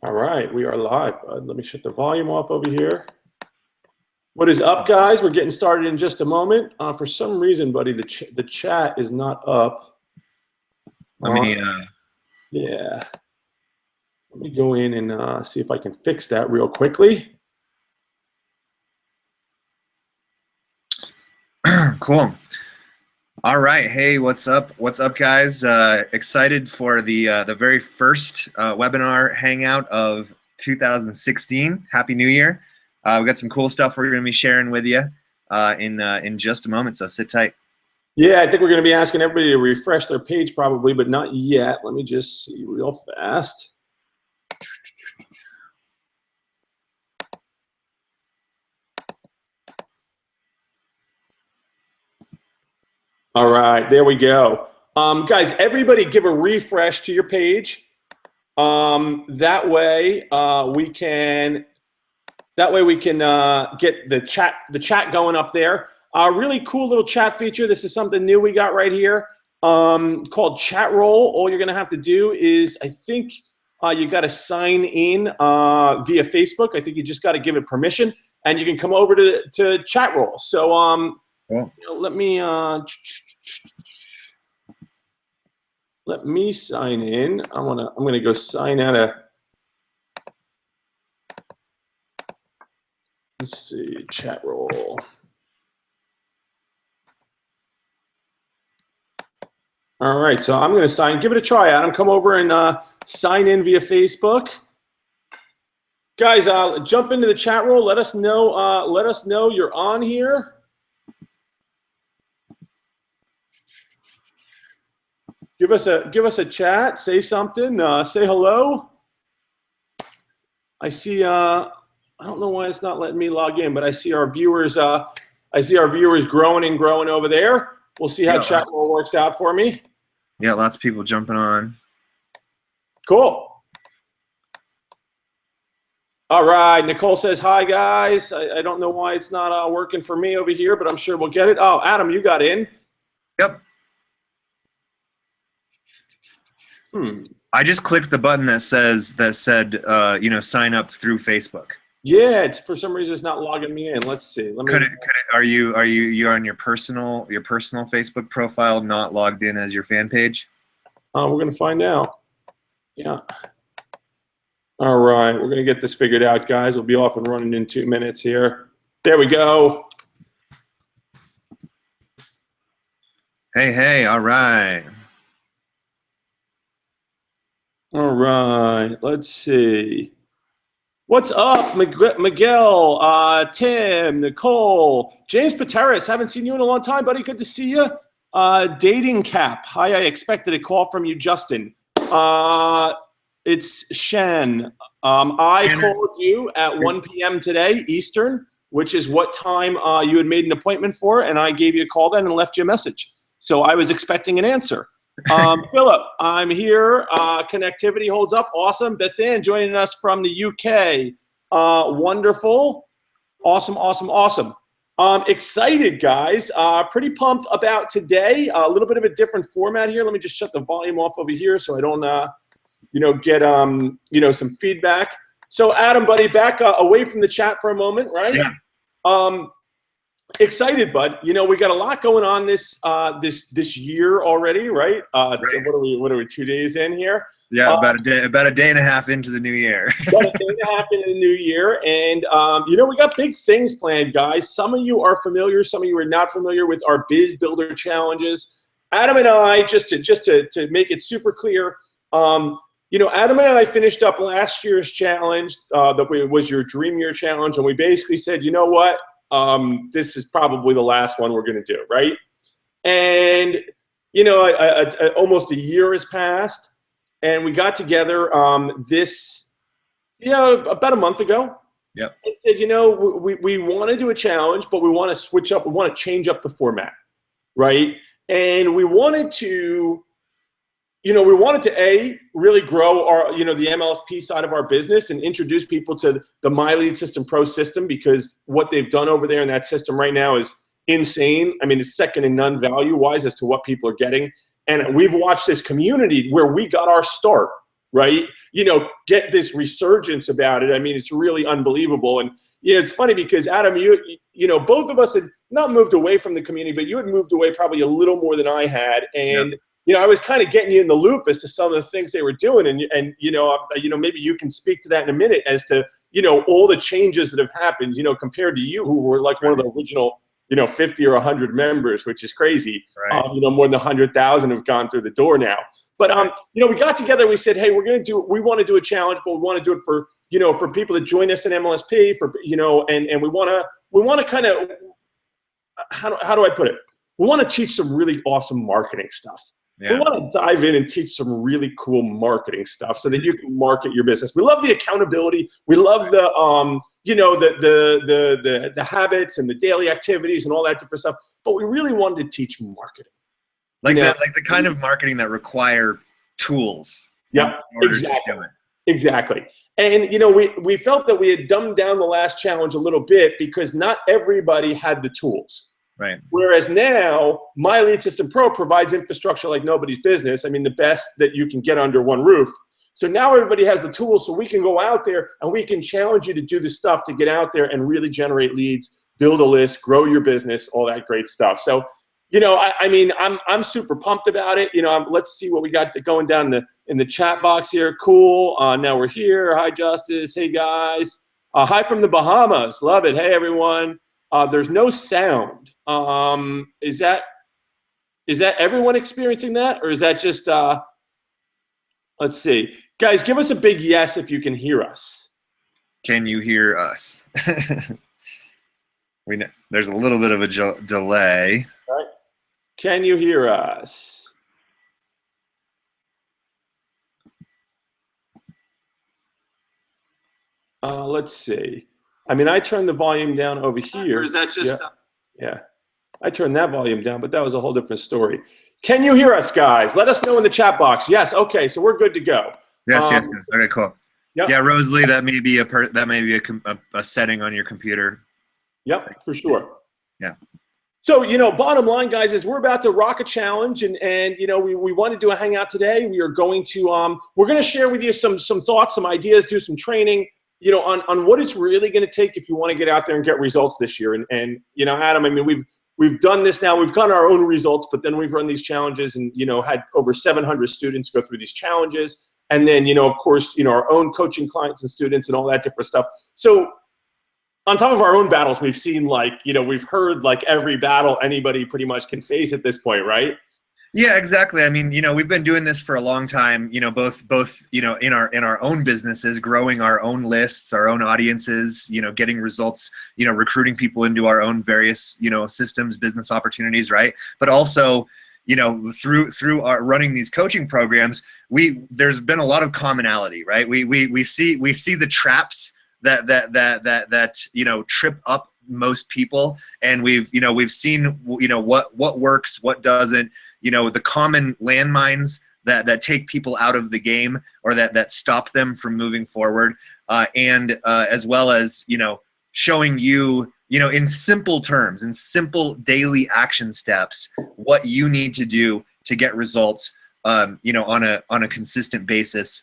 All right, we are live, bud. Let me shut the volume off over here. What is up, guys? We're getting started in just a moment. For some reason, buddy, the chat is not up. Yeah. Let me go in and see if I can fix that real quickly. Cool. All right. Hey, what's up? What's up, guys? Excited for the very first webinar hangout of 2016. Happy New Year. We've got some cool stuff we're going to be sharing with you in just a moment, so sit tight. Yeah, I think we're going to be asking everybody to refresh their page probably, but not yet. Let me just see real fast. All right, there we go. Guys, everybody give a refresh to your page. That way we can get the chat going up there. Really cool little chat feature. This is something new we got right here called Chat Roll. All you're going to have to do is, I think you got to sign in via Facebook. I think you just got to give it permission, and you can come over to Chat Roll. So let me sign in. I'm gonna go sign out of. Let's see, Chat Roll. All right, so I'm going to give it a try, Adam. Come over and sign in via Facebook. Guys, jump into the chat roll. Let us know you're on here. Give us a chat. Say something. Say hello. I see. I don't know why it's not letting me log in, but I see our viewers. Growing and growing over there. We'll see how chat roll works out for me. Yeah, lots of people jumping on. Cool. All right. Nicole says, hi, guys. I don't know why it's not working for me over here, but I'm sure we'll get it. Oh, Adam, you got in. Yep. I just clicked the button that said, sign up through Facebook. Yeah, for some reason it's not logging me in. Let's see. Are you on your personal Facebook profile, not logged in as your fan page? We're gonna find out. Yeah. All right, we're gonna get this figured out, guys. We'll be off and running in 2 minutes here. There we go. Hey, all right. All right, let's see. What's up, Miguel, Tim, Nicole, James Pateris? Haven't seen you in a long time, buddy. Good to see you. Dating Cap. Hi, I expected a call from you, Justin. It's Shen. I called you at 1 p.m. today, Eastern, which is what time you had made an appointment for, and I gave you a call then and left you a message. So I was expecting an answer. Philip, I'm here. Connectivity holds up. Awesome. Bethan joining us from the UK. Wonderful. Awesome. Excited, guys. Pretty pumped about today. A little bit of a different format here. Let me just shut the volume off over here so I don't, get, some feedback. So, Adam, buddy, back away from the chat for a moment, right? Yeah. Excited, bud. We got a lot going on this year already, right? Right. What are we 2 days in here? Yeah, about a day and a half into the new year. About a day and a half into the new year, and we got big things planned, guys. Some of you are familiar, some of you are not familiar with our Biz Builder challenges. Adam and I, just to make it super clear, Adam and I finished up last year's challenge that was your Dream Year challenge, and we basically said, you know what? This is probably the last one we're going to do, right? And, almost a year has passed, and we got together about a month ago. Yep. And said, we want to do a challenge, but we want to switch up. We want to change up the format, right? And we wanted to really grow our, the MLSP side of our business and introduce people to the My Lead System Pro system, because what they've done over there in that system right now is insane. I mean, it's second to none value-wise as to what people are getting. And we've watched this community where we got our start, right, get this resurgence about it. I mean, it's really unbelievable. And it's funny because Adam, both of us had not moved away from the community, but you had moved away probably a little more than I had. And I was kind of getting you in the loop as to some of the things they were doing, and maybe you can speak to that in a minute as to all the changes that have happened, compared to you, who were like one of the original 50 or 100 members, which is crazy. Right. More than 100,000 have gone through the door now. But we got together. We said, hey, we want to do a challenge, but we want to do it for for people that join us in MLSP, and we want to kind of, how do I put it? We want to teach some really awesome marketing stuff. Yeah. We want to dive in and teach some really cool marketing stuff so that you can market your business. We love the accountability. We love the the habits and the daily activities and all that different stuff. But we really wanted to teach marketing. Like the kind of marketing that require tools. Yeah, exactly. And we felt that we had dumbed down the last challenge a little bit because not everybody had the tools. Right. Whereas now, My Lead System Pro provides infrastructure like nobody's business. I mean, the best that you can get under one roof. So now everybody has the tools, so we can go out there and we can challenge you to do the stuff to get out there and really generate leads, build a list, grow your business, all that great stuff. So, I'm super pumped about it. Let's see what we got going down in the chat box here. Cool. Now we're here. Hi, Justice. Hey, guys. Hi from the Bahamas. Love it. Hey, everyone. There's no sound. Is that everyone experiencing that, or is that just let's see, guys, give us a big yes if you can hear us. Can you hear us? There's a little bit of a delay. All right. Can you hear us? Let's see. I mean, I turned the volume down over here. Or is that just yeah. I turned that volume down, but that was a whole different story. Can you hear us, guys? Let us know in the chat box. Yes. Okay. So we're good to go. Yes. Yes. Okay. Cool. Yep. Yeah, Rosalie, that may be a setting on your computer. Yep, for sure. Yeah. So, bottom line, guys, is we're about to rock a challenge, and we want to do a hangout today. We are going to we're going to share with you some thoughts, some ideas, do some training, on what it's really going to take if you want to get out there and get results this year. And Adam, I mean, we've done this now. We've gotten our own results, but then we've run these challenges and, had over 700 students go through these challenges. And then, of course, our own coaching clients and students and all that different stuff. So on top of our own battles, we've seen we've heard every battle anybody pretty much can face at this point, right? Yeah, exactly. I mean, we've been doing this for a long time, both in our own businesses, growing our own lists, our own audiences, getting results, recruiting people into our own various, systems, business opportunities, right? But also, through our running these coaching programs, there's been a lot of commonality, right? We see the traps that trip up most people, and we've seen what works, what doesn't, the common landmines that take people out of the game or that stop them from moving forward, and as well as showing you in simple terms, in simple daily action steps, what you need to do to get results on a consistent basis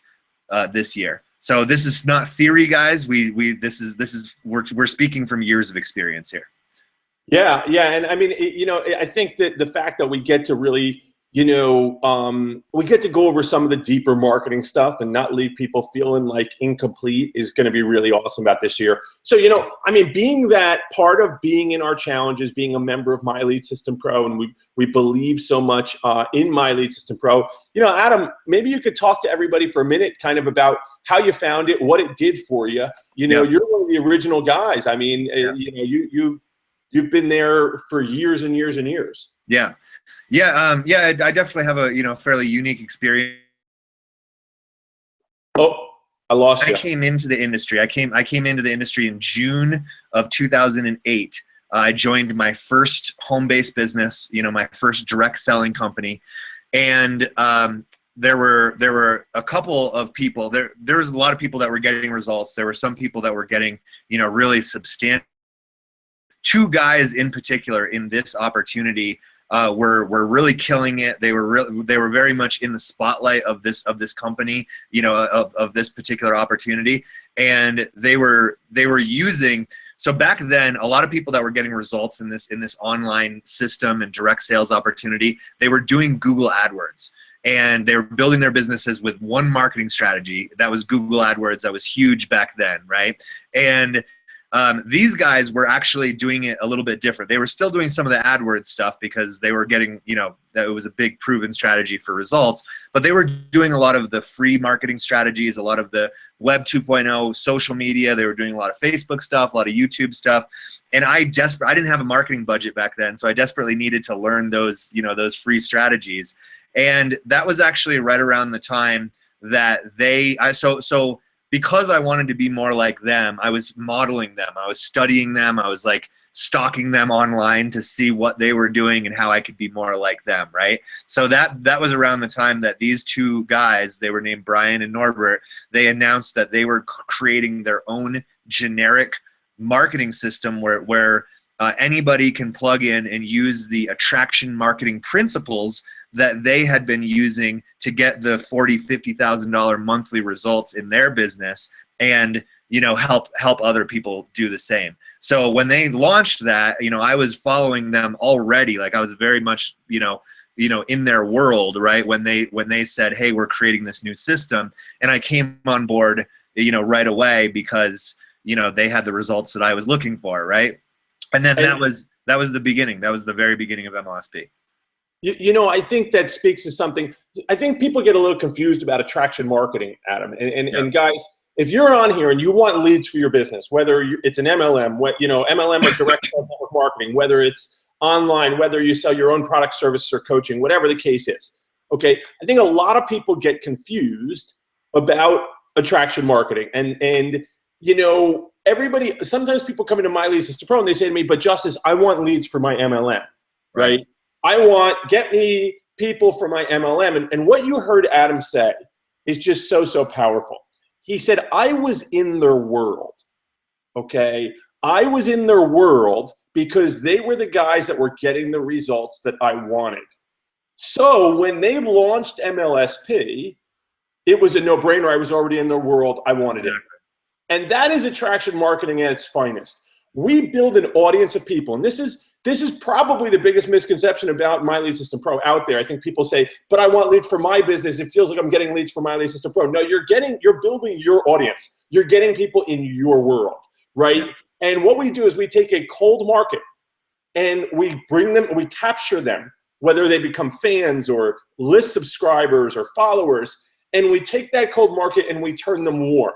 this year. So this is not theory, guys. We're speaking from years of experience here. Yeah, and I mean, I think that the fact that we get to really, we get to go over some of the deeper marketing stuff and not leave people feeling incomplete is going to be really awesome about this year. So, I mean, being that part of being in our challenges, being a member of My Lead System Pro, and we believe so much in My Lead System Pro, Adam, maybe you could talk to everybody for a minute kind of about how you found it, what it did for you. You're one of the original guys. I mean, you've been there for years and years and years. Yeah. I definitely have a fairly unique experience. Oh, I lost you. I came into the industry. I came into the industry in June of 2008. I joined my first home-based business, my first direct selling company, and there were a couple of people. There was a lot of people that were getting results. There were some people that were getting really substantial. Two guys in particular in this opportunity were really killing it. They were very much in the spotlight of this company, of this particular opportunity, and they were using. So back then, a lot of people that were getting results in this online system and direct sales opportunity, they were doing Google AdWords. And they were building their businesses with one marketing strategy. That was Google AdWords. That was huge back then, right? And these guys were actually doing it a little bit different. They were still doing some of the AdWords stuff because they were getting, that it was a big proven strategy for results. But they were doing a lot of the free marketing strategies, a lot of the Web 2.0 social media. They were doing a lot of Facebook stuff, a lot of YouTube stuff. And I didn't have a marketing budget back then, so I desperately needed to learn those, those free strategies. And that was actually right around the time that so because I wanted to be more like them, I was modeling them. I was studying them. I was like stalking them online to see what they were doing and how I could be more like them, right? So that was around the time that these two guys, they were named Brian and Norbert, they announced that they were creating their own generic marketing system where anybody can plug in and use the attraction marketing principles that they had been using to get the $40,000, $50,000 monthly results in their business, and help other people do the same. So when they launched that, I was following them already. Like I was very much in their world, right? When they said, hey, we're creating this new system, and I came on board right away because they had the results that I was looking for, right? And then that was the beginning. That was the very beginning of MLSP. I think that speaks to something. I think people get a little confused about attraction marketing, Adam. And guys, if you're on here and you want leads for your business, whether it's an MLM, MLM or direct network marketing, whether it's online, whether you sell your own product, service, or coaching, whatever the case is, okay? I think a lot of people get confused about attraction marketing. And everybody, sometimes people come into My Lead System Pro and they say to me, but Justice, I want leads for my MLM, right? Get me people for my MLM. And what you heard Adam say is just so powerful. He said, I was in their world, okay? I was in their world because they were the guys that were getting the results that I wanted. So when they launched MLSP, it was a no-brainer. I was already in their world. I wanted it. And that is attraction marketing at its finest. We build an audience of people, and this is probably the biggest misconception about My Lead System Pro out there. I think people say, but I want leads for my business. It feels like I'm getting leads for My Lead System Pro. No, you're building your audience. You're getting people in your world, right? And what we do is we take a cold market and we bring them, we capture them, whether they become fans or list subscribers or followers, and we take that cold market and we turn them warm,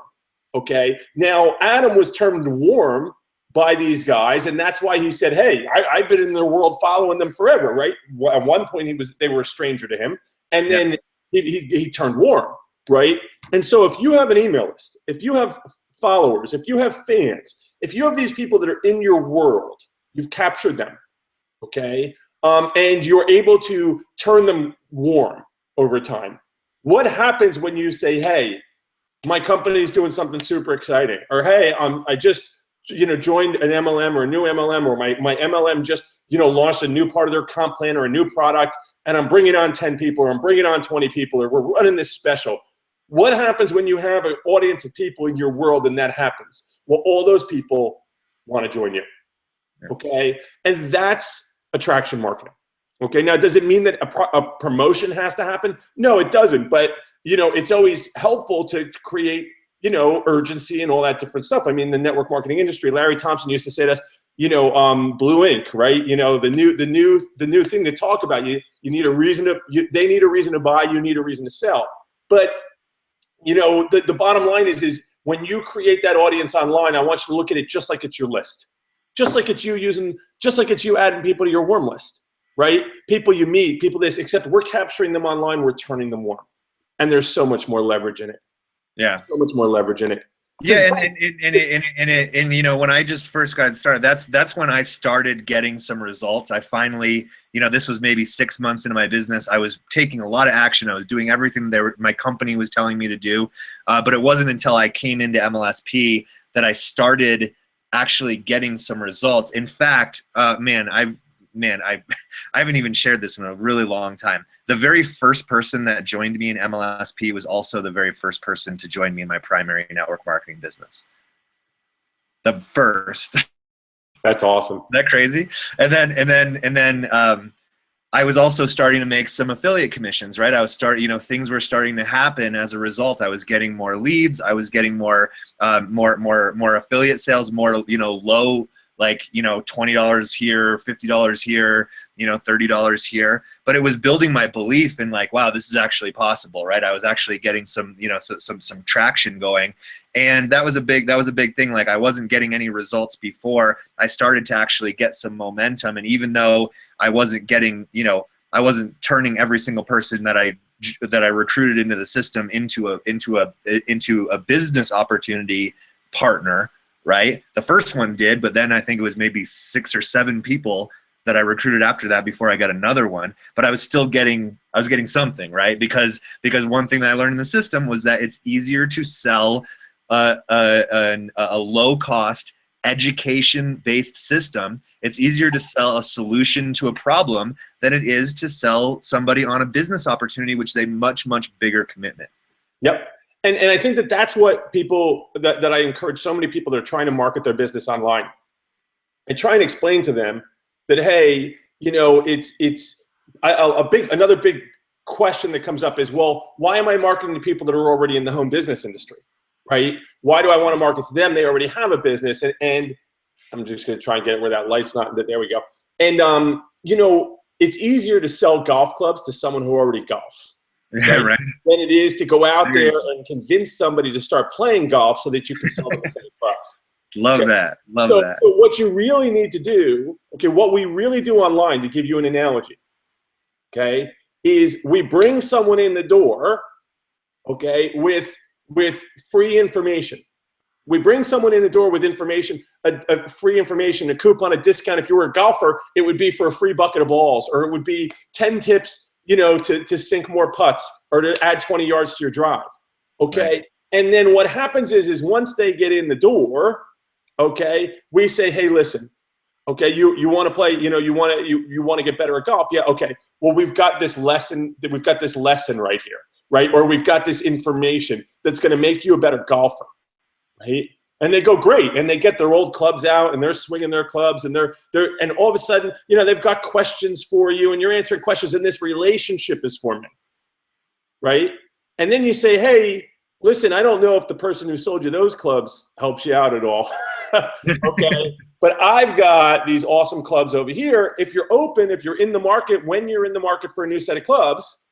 okay? Now, Adam was turned warm by these guys, and that's why he said, hey, I've been in their world following them forever, right? At one point, they were a stranger to him, and then he turned warm, right? And so if you have an email list, if you have followers, if you have fans, if you have these people that are in your world, you've captured them, okay? And you're able to turn them warm over time. What happens when you say, hey, my company is doing something super exciting, or hey, I just joined an MLM or a new MLM, or my MLM just, launched a new part of their comp plan or a new product, and I'm bringing on 10 people, or I'm bringing on 20 people, or we're running this special. What happens when you have an audience of people in your world and that happens? Well, all those people want to join you, okay? And that's attraction marketing, okay? Now, does it mean that a promotion has to happen? No, it doesn't, but, it's always helpful to create urgency and all that different stuff. I mean, the network marketing industry, Larry Thompson used to say to us, blue ink, right? The new thing to talk about. You need a reason to. They need a reason to buy. You need a reason to sell. But the bottom line is when you create that audience online, I want you to look at it just like it's your list, just like it's you adding people to your warm list, right? People you meet, people this. Except we're capturing them online. We're turning them warm, and there's so much more leverage in it. Yeah, so much more leverage in it. Yeah, and when I just first got started, that's when I started getting some results. I finally, this was maybe 6 months into my business. I was taking a lot of action. I was doing everything my company was telling me to do, but it wasn't until I came into MLSP that I started actually getting some results. In fact, man, man, I haven't even shared this in a really long time. The very first person that joined me in MLSP was also the very first person to join me in my primary network marketing business. The first. That's awesome. Isn't that crazy? And then I was also starting to make some affiliate commissions, right? Things were starting to happen as a result. I was getting more leads. I was getting more affiliate sales, more, low, like, $20 here, $50 here, $30 here. But it was building my belief in, like, wow, this is actually possible, right? I was actually getting some, some traction going. And that was a big thing. Like, I wasn't getting any results before. I started to actually get some momentum. And even though I wasn't getting, I wasn't turning every single person that I recruited into the system into a business opportunity partner, right? The first one did, but then I think it was maybe 6 or 7 people that I recruited after that before I got another one. But I was still getting something, right? Because one thing that I learned in the system was that it's easier to sell a low-cost education-based system. It's easier to sell a solution to a problem than it is to sell somebody on a business opportunity, which is a much, much bigger commitment. Yep. And I think that that's what people that I encourage so many people that are trying to market their business online, and try and explain to them that, hey, another big question that comes up is, well, why am I marketing to people that are already in the home business industry, right? Why do I want to market to them? They already have a business, and I'm just going to try and get it where that light's not. There we go. And it's easier to sell golf clubs to someone who already golfs. Yeah, right. Than it is to go out there and convince somebody to start playing golf so that you can sell them the same clubs. Love that. So what you really need to do, what we really do online, to give you an analogy, is we bring someone in the door, with free information. We bring someone in the door with information, a free information, a coupon, a discount. If you were a golfer, it would be for a free bucket of balls, or it would be 10 tips to sink more putts, or to add 20 yards to your drive, Right. And then what happens is once they get in the door, we say, hey, listen, you want to play, you want to get better at golf, yeah, well, we've got this lesson right here, right? Or we've got this information that's going to make you a better golfer, right? And they go, great, and they get their old clubs out, and they're swinging their clubs, and and all of a sudden, they've got questions for you, and you're answering questions, and this relationship is forming, right? And then you say, hey, listen, I don't know if the person who sold you those clubs helps you out at all, but I've got these awesome clubs over here. If you're open, if you're in the market, when you're in the market for a new set of clubs,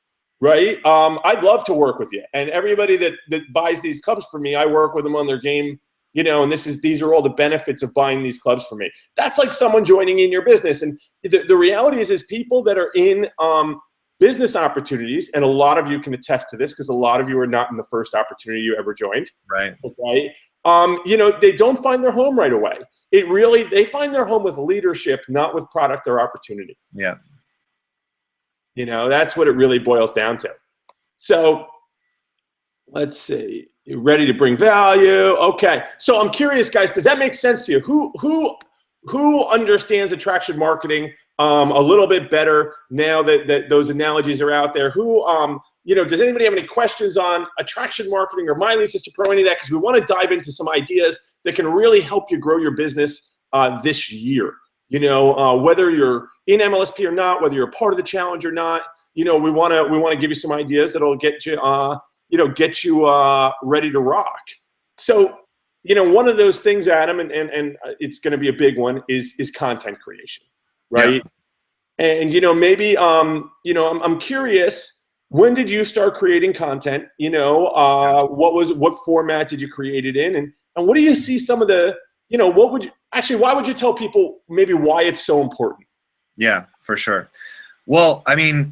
right? I'd love to work with you. And everybody that buys these clubs for me, I work with them on their game. And these are all the benefits of buying these clubs for me. That's like someone joining in your business. And the reality is people that are in business opportunities, and a lot of you can attest to this because a lot of you are not in the first opportunity you ever joined. Right. They don't find their home right away. They find their home with leadership, not with product or opportunity. Yeah. That's what it really boils down to. So let's see. You're ready to bring value. Okay. So I'm curious, guys, does that make sense to you? Who understands attraction marketing a little bit better now that those analogies are out there? Does anybody have any questions on attraction marketing or My Lead System Pro, any of that? Because we want to dive into some ideas that can really help you grow your business this year. Whether you're in MLSP or not, whether you're a part of the challenge or not, we want to give you some ideas that'll get you get you ready to rock. So, one of those things, Adam, and it's going to be a big one, is content creation, right? Yeah. And, maybe, I'm curious, when did you start creating content? What format did you create it in? And what do you see some of the, why would you tell people maybe why it's so important? Yeah, for sure. Well, the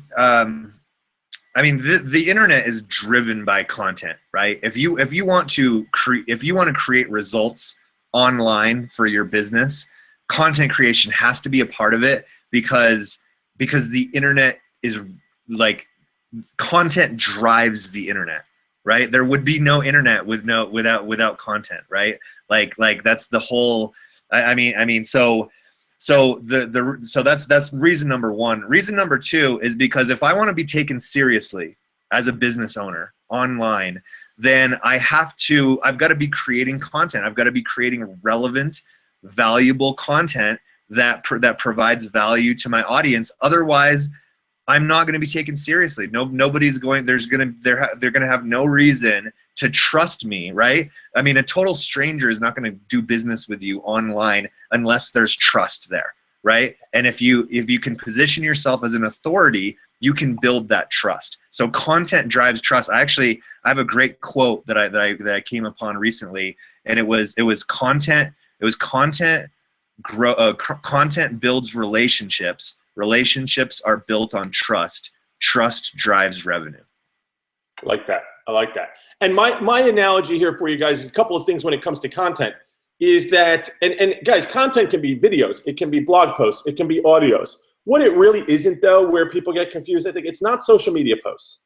internet is driven by content, right? If you want to create results online for your business, content creation has to be a part of it because the internet is like, content drives the internet, right? There would be no internet without content, right? Like that's the whole. So so that's reason number one. Reason number two is because if I want to be taken seriously as a business owner online, then I've got to be creating content. I've got to be creating relevant, valuable content that provides value to my audience. Otherwise, I'm not going to be taken seriously. Nobody's going. They're going to have no reason to trust me, right? I mean, a total stranger is not going to do business with you online unless there's trust there, right? And if you can position yourself as an authority, you can build that trust. So content drives trust. I have a great quote that I came upon recently, and it was content. It was content builds relationships. Relationships are built on trust. Trust drives revenue. I like that. I like that. And my analogy here for you guys, a couple of things when it comes to content is that, and guys, content can be videos, it can be blog posts, it can be audios. What it really isn't, though, where people get confused, I think it's not social media posts.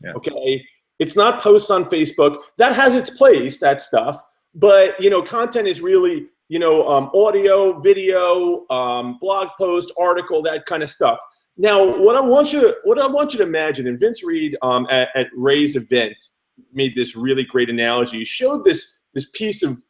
Yeah. Okay, it's not posts on Facebook. That has its place, that stuff. But content is really audio, video, blog post, article, that kind of stuff. Now, what I want you to imagine, and Vince Reed at Ray's event made this really great analogy. He showed this piece of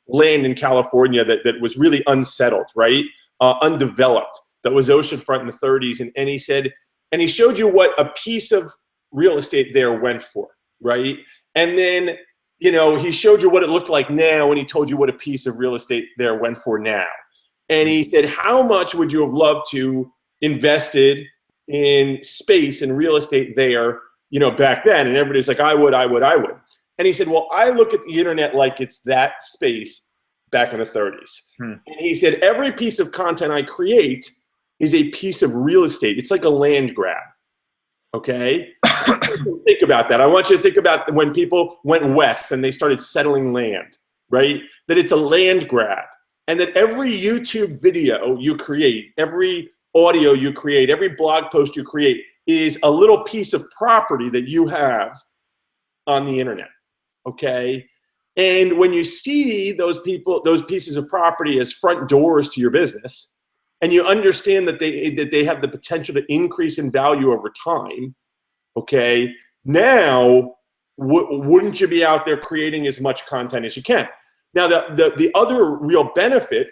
land in California that was really unsettled, right, undeveloped, that was oceanfront in the 30s, and he said, and he showed you what a piece of real estate there went for, right, and then he showed you what it looked like now, and he told you what a piece of real estate there went for now, and he said, how much would you have loved to invested in space and real estate there, back then? And everybody's like, I would. And he said, well, I look at the internet like it's that space back in the 30s. And he said, every piece of content I create is a piece of real estate. It's like a land grab. Okay? Think about that. I want you to think about when people went west and they started settling land, right? That it's a land grab. And that every YouTube video you create, every audio you create, every blog post you create is a little piece of property that you have on the internet, okay? And when you see those pieces of property as front doors to your business, and you understand that they have the potential to increase in value over time, okay, now wouldn't you be out there creating as much content as you can? Now, the other real benefit,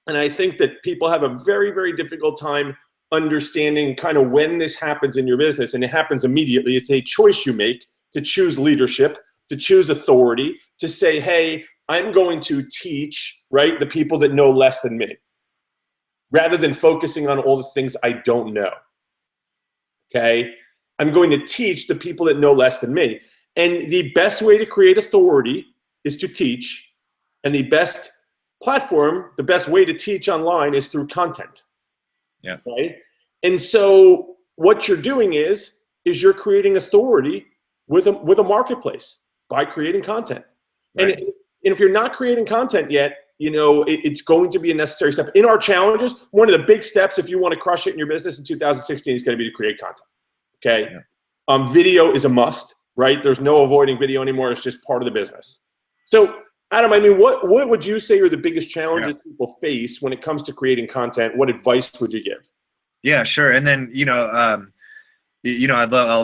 and I think that people have a very, very difficult time understanding kind of when this happens in your business, and it happens immediately. It's a choice you make to choose leadership, to choose authority, to say, hey, I'm going to teach, right, the people that know less than me, rather than focusing on all the things I don't know, okay? I'm going to teach the people that know less than me. And the best way to create authority is to teach, and the best platform, the best way to teach online is through content. Yeah. Right? And so what you're doing is you're creating authority with a marketplace by creating content. Right. And if you're not creating content yet, it's going to be a necessary step. In our challenges, one of the big steps if you want to crush it in your business in 2016 is going to be to create content. Okay? Yeah. Video is a must, right? There's no avoiding video anymore. It's just part of the business. So Adam, I mean, what would you say are the biggest challenges people face when it comes to creating content? What advice would you give? Yeah, sure. And then, I'll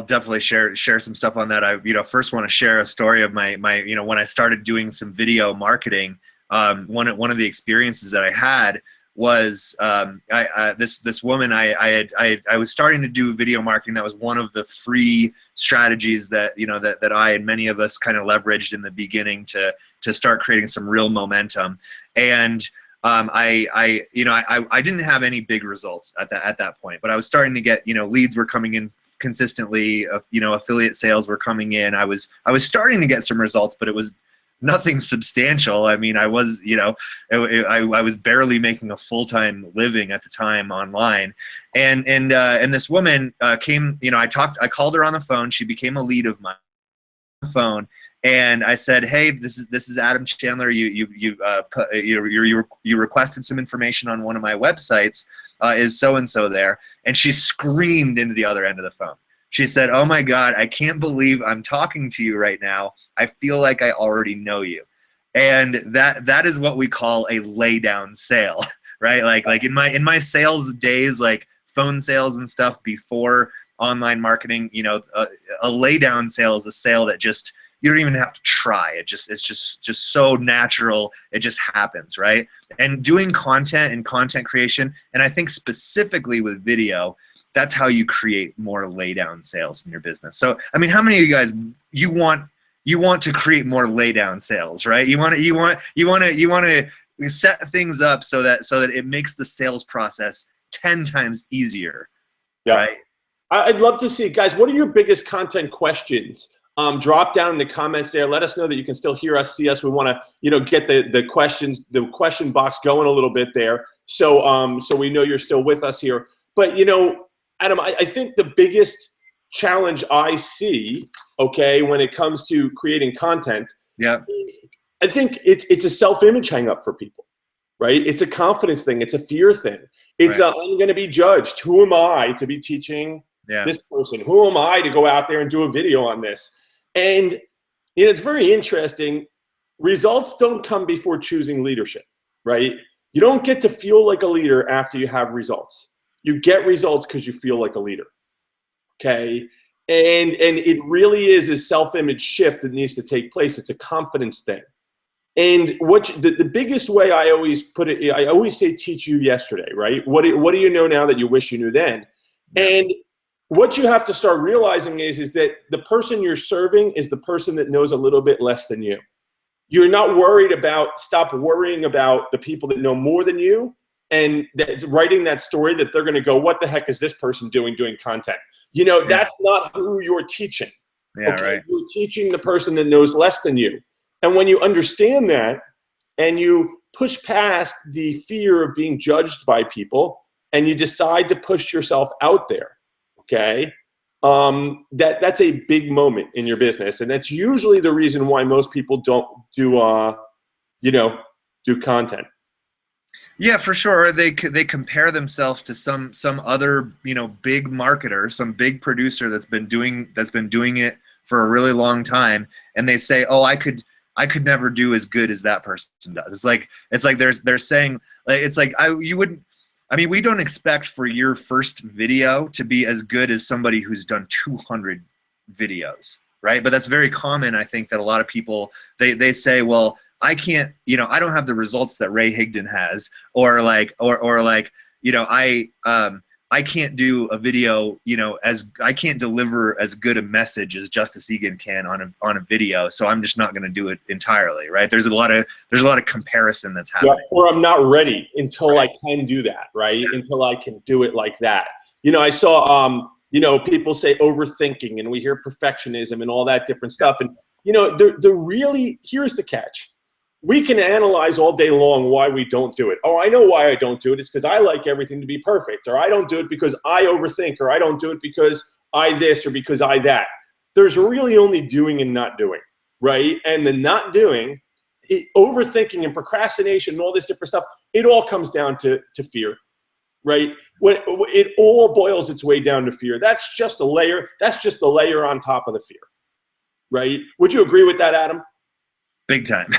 definitely share some stuff on that. I, first want to share a story of my, when I started doing some video marketing, one of the experiences that I had was this woman I was starting to do video marketing. That was one of the free strategies that that I and many of us kind of leveraged in the beginning to start creating some real momentum. And I didn't have any big results at that point, but I was starting to get leads were coming in consistently. Affiliate sales were coming in. I was starting to get some results, but it was nothing substantial. I mean, I was, I was barely making a full-time living at the time online. And this woman came, I called her on the phone. She became a lead of mine on the phone. And I said, hey, this is Adam Chandler. You requested some information on one of my websites. Is so-and-so there? And she screamed into the other end of the phone. She said, oh my God, I can't believe I'm talking to you right now. I feel like I already know you. And that is what we call a lay down sale, right? Like in my sales days, like phone sales and stuff before online marketing, you know, a lay down sale is a sale that just, you don't even have to try. It's just so natural. It just happens, right? And doing content and content creation, and I think specifically with video, that's how you create more lay down sales in your business. So, I mean, how many of you guys, you want to create more lay down sales, right? You want to set things up so that it makes the sales process 10 times easier, Yeah. right? I'd love to see, guys, what are your biggest content questions? Drop down in the comments there. Let us know that you can still hear us, see us. We want to, you know, get the questions, the question box going a little bit there. So so we know you're still with us here. But, you know, Adam, I think the biggest challenge I see, okay, when it comes to creating content, Yeah. I think it's a self-image hang up for people, right? It's a confidence thing. It's a fear thing. It's Right. I'm going to be judged. Who am I to be teaching this person? Who am I to go out there and do a video on this? And you know, it's very interesting. Results don't come before choosing leadership, right? You don't get to feel like a leader after you have results. You get results because you feel like a leader, okay? And it really is a self-image shift that needs to take place. It's a confidence thing. And the biggest way I always put it, I always say, teach you yesterday, right? What do you know now that you wish you knew then? Yeah. And what you have to start realizing is that the person you're serving is the person that knows a little bit less than you. You're not worried about, stop worrying about the people that know more than you and that's writing that story that they're going to go, what the heck is this person doing content? You know, that's not who you're teaching. Yeah, okay? right. You're teaching the person that knows less than you. And when you understand that and you push past the fear of being judged by people and you decide to push yourself out there, okay, that's a big moment in your business. And that's usually the reason why most people don't do, do content. Yeah, for sure. They compare themselves to some other, you know, big marketer, some big producer that's been doing it for a really long time, and they say, "Oh, I could never do as good as that person does." It's like they're saying, it's like you wouldn't. I mean, we don't expect for your first video to be as good as somebody who's done 200 videos, right? But that's very common. I think that a lot of people they say, well, I can't, you know, I don't have the results that Ray Higdon has, or like, you know, I can't do a video, you know, I can't deliver as good a message as Justice Egan can on a video, so I'm just not going to do it entirely, right? There's a lot of comparison that's happening. Yeah, or I'm not ready until I can do that, right? Until I can do it like that. You know, I saw, you know, people say overthinking, and we hear perfectionism and all that different stuff, and you know, here's the catch. We can analyze all day long why we don't do it. Oh, I know why I don't do it. It's because I like everything to be perfect, or I don't do it because I overthink, or I don't do it because I this or because I that. There's really only doing and not doing, right? And the not doing, overthinking and procrastination and all this different stuff, it all comes down to fear, right? It all boils its way down to fear. That's just a layer. That's just the layer on top of the fear, right? Would you agree with that, Adam? Big time.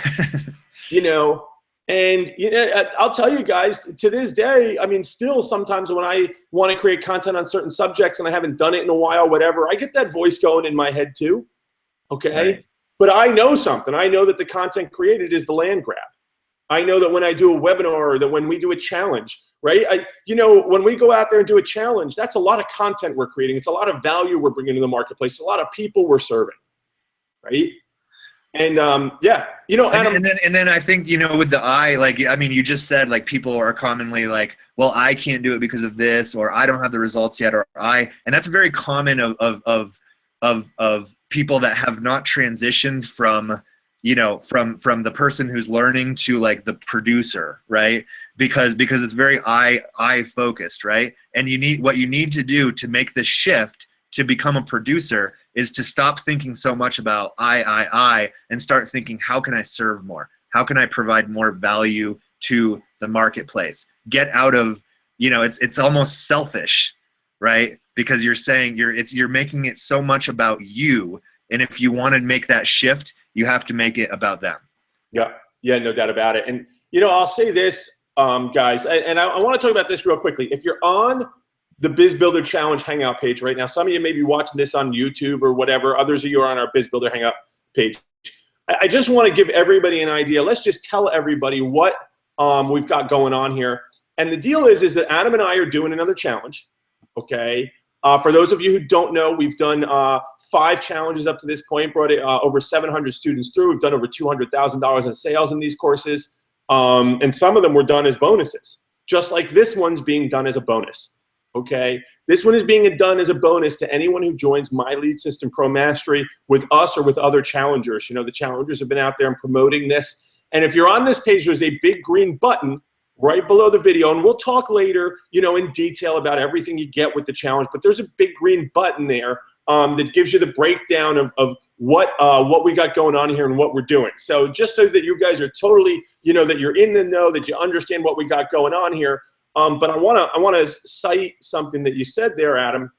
You know, and you know, I'll tell you guys, to this day, I mean, still sometimes when I want to create content on certain subjects and I haven't done it in a while, whatever, I get that voice going in my head too. Okay. Right. But I know something. I know that the content created is the land grab. I know that when I do a webinar, or that when we do a challenge, right? You know, when we go out there and do a challenge, that's a lot of content we're creating. It's a lot of value we're bringing to the marketplace. A lot of people we're serving, right? And yeah, you know, Adam, and then I think, you know, with the I, like, I mean, you just said, like, people are commonly like, well, I can't do it because of this, or I don't have the results yet, or and that's very common of people that have not transitioned from, you know, from the person who's learning to like the producer, right? Because it's very I focused, right? And what you need to do to make this shift to become a producer is to stop thinking so much about I and start thinking, how can I serve more? How can I provide more value to the marketplace? Get out of, you know, it's almost selfish, right? Because you're saying you're making it so much about you, and if you want to make that shift, you have to make it about them. Yeah, no doubt about it. And you know, I'll say this, guys, and I want to talk about this real quickly. If you're on the Biz Builder Challenge Hangout page right now, some of you may be watching this on YouTube or whatever. Others of you are on our Biz Builder Hangout page. I just want to give everybody an idea. Let's just tell everybody what we've got going on here. And the deal is that Adam and I are doing another challenge, okay? For those of you who don't know, we've done 5 challenges up to this point, brought over 700 students through. We've done over $200,000 in sales in these courses. And some of them were done as bonuses, just like this one's being done as a bonus, okay? This one is being done as a bonus to anyone who joins My Lead System Pro Mastery with us or with other challengers. You know, the challengers have been out there and promoting this. And if you're on this page, there's a big green button right below the video, and we'll talk later, you know, in detail about everything you get with the challenge, but there's a big green button there that gives you the breakdown of what we got going on here and what we're doing. So just so that you guys are totally, you know, that you're in the know, that you understand what we got going on here. But I wanna cite something that you said there, Adam,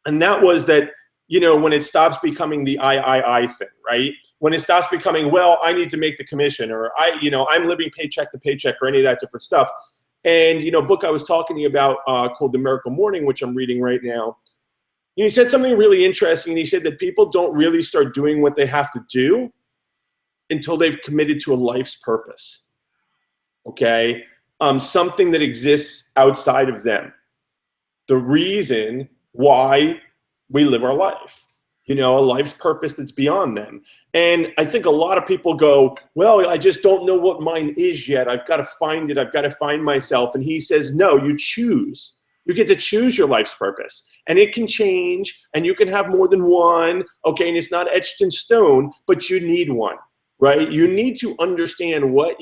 and that was that, you know, when it stops becoming the I thing, right? When it stops becoming, well, I need to make the commission, or I'm living paycheck to paycheck, or any of that different stuff. And, you know, book I was talking to you about called The Miracle Morning, which I'm reading right now. He said something really interesting. He said that people don't really start doing what they have to do until they've committed to a life's purpose, okay? Something that exists outside of them. The reason why we live our life, you know, a life's purpose that's beyond them. And I think a lot of people go, well, I just don't know what mine is yet. I've got to find it. I've got to find myself. And he says, no, you choose. You get to choose your life's purpose. And it can change, and you can have more than one, okay? And it's not etched in stone, but you need one, right? You need to understand why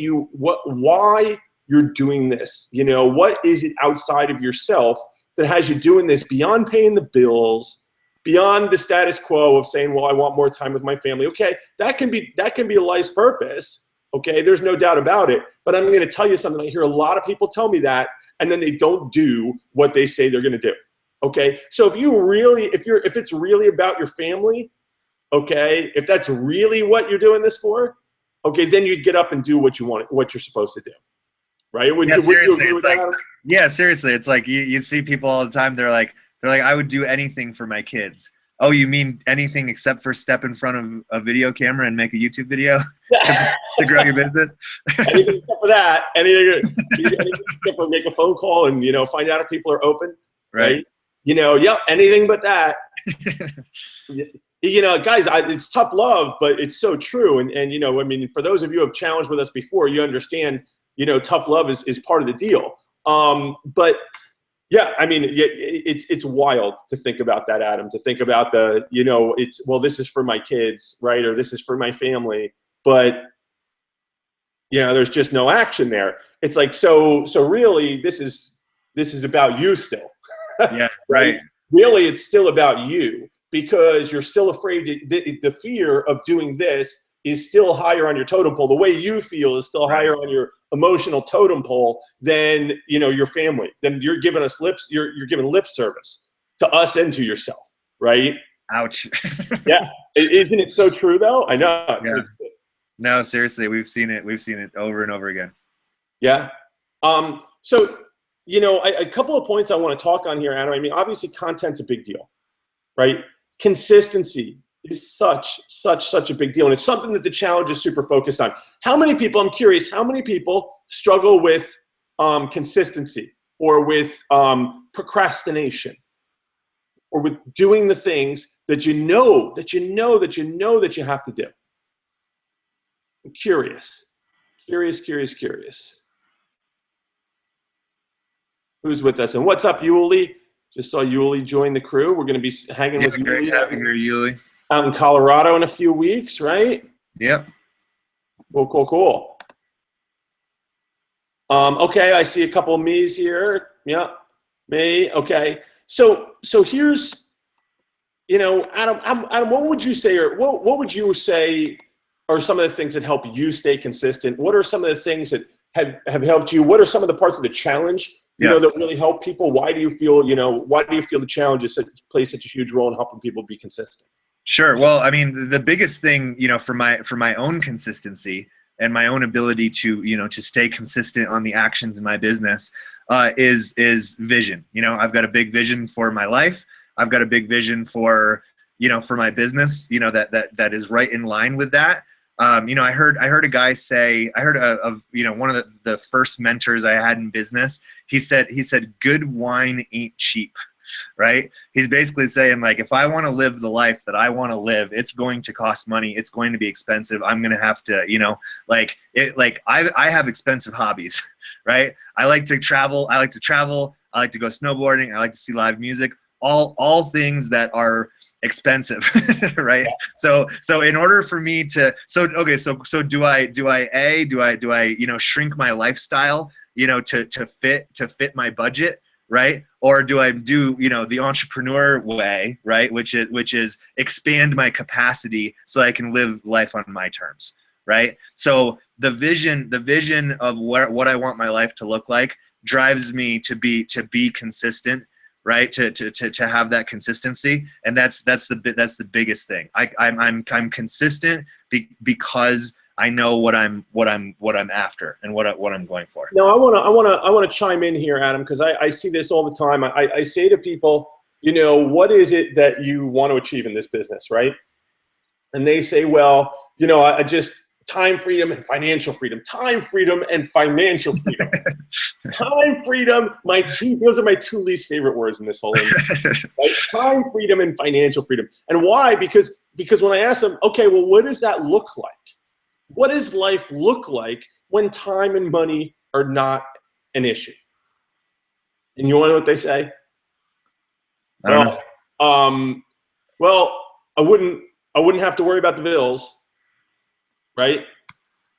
you're doing this. You know, what is it outside of yourself that has you doing this beyond paying the bills, beyond the status quo of saying, well, I want more time with my family. Okay, that can be a life's purpose. Okay, there's no doubt about it. But I'm going to tell you something. I hear a lot of people tell me that, and then they don't do what they say they're going to do. Okay, so if it's really about your family, okay, if that's really what you're doing this for, okay, then you'd get up and do what you want, what you're supposed to do, right? Seriously, it's like you see people all the time. They're like, I would do anything for my kids. Oh, you mean anything except for step in front of a video camera and make a YouTube video to grow your business? Anything except for that. Anything except for make a phone call and, you know, find out if people are open. Right. You know, yep, anything but that. You know, guys, it's tough love, but it's so true. And, you know, I mean, for those of you who have challenged with us before, you understand, you know, tough love is part of the deal. But yeah, I mean, it's wild to think about that, Adam, to think about you know, well, this is for my kids, right? Or this is for my family, but, you know, there's just no action there. It's like, so really this is about you still. Yeah, right. Really, it's still about you, because you're still afraid. The fear of doing this is still higher on your totem pole. The way you feel is still higher on your emotional totem pole than, you know, your family. Then you're giving us you're giving lip service to us and to yourself, right? Ouch. Yeah, isn't it so true though? I know. Yeah. No, seriously, we've seen it over and over again. Yeah. So, you know, a couple of points I want to talk on here, Adam. I mean, obviously, content's a big deal, right? Consistency is such a big deal, and it's something that the challenge is super focused on. How many people, I'm curious, how many people struggle with consistency, or with procrastination, or with doing the things that you know that you have to do? I'm curious. Who's with us? And what's up, Yuli? Just saw Yuli join the crew. We're going to be hanging with Yuli out in Colorado in a few weeks, right? Yep. Cool. Okay, I see a couple of me's here. Yeah, me. Okay. So here's, you know, Adam, what would you say, or what would you say are some of the things that help you stay consistent? What are some of the things that have helped you? What are some of the parts of the challenge, you know, that really help people? Why do you feel the challenge plays such a huge role in helping people be consistent? Sure. Well, I mean, the biggest thing, you know, for my own consistency, and my own ability to, to stay consistent on the actions in my business is vision. I've got a big vision for my life. I've got a big vision for, for my business, that is right in line with that. I heard a guy say, I heard of one of the first mentors I had in business. He said, good wine ain't cheap, right? He's basically saying, like, if I want to live the life that I want to live, it's going to cost money. It's going to be expensive. I'm going to have to, I have expensive hobbies, right? I like to travel. I like to go snowboarding. I like to see live music, all things that are expensive, right? So in order for me to, do I shrink my lifestyle, to fit my budget, right? Or do I do, the entrepreneur way, right? Which is expand my capacity so I can live life on my terms, right? So the vision of what I want my life to look like drives me to be consistent, right? To have that consistency, and that's the biggest thing. I'm consistent because I know what I'm after and what I'm going for. Now, I want to chime in here, Adam, because I see this all the time. I say to people, what is it that you want to achieve in this business, right? And they say, well, I just time freedom and financial freedom. Time freedom and financial freedom. Time freedom. Those are my two least favorite words in this whole industry. Right? Time freedom and financial freedom. And why? Because when I ask them, okay, well, what does that look like? What does life look like when time and money are not an issue? And you want to know what they say? Well, I wouldn't have to worry about the bills. Right?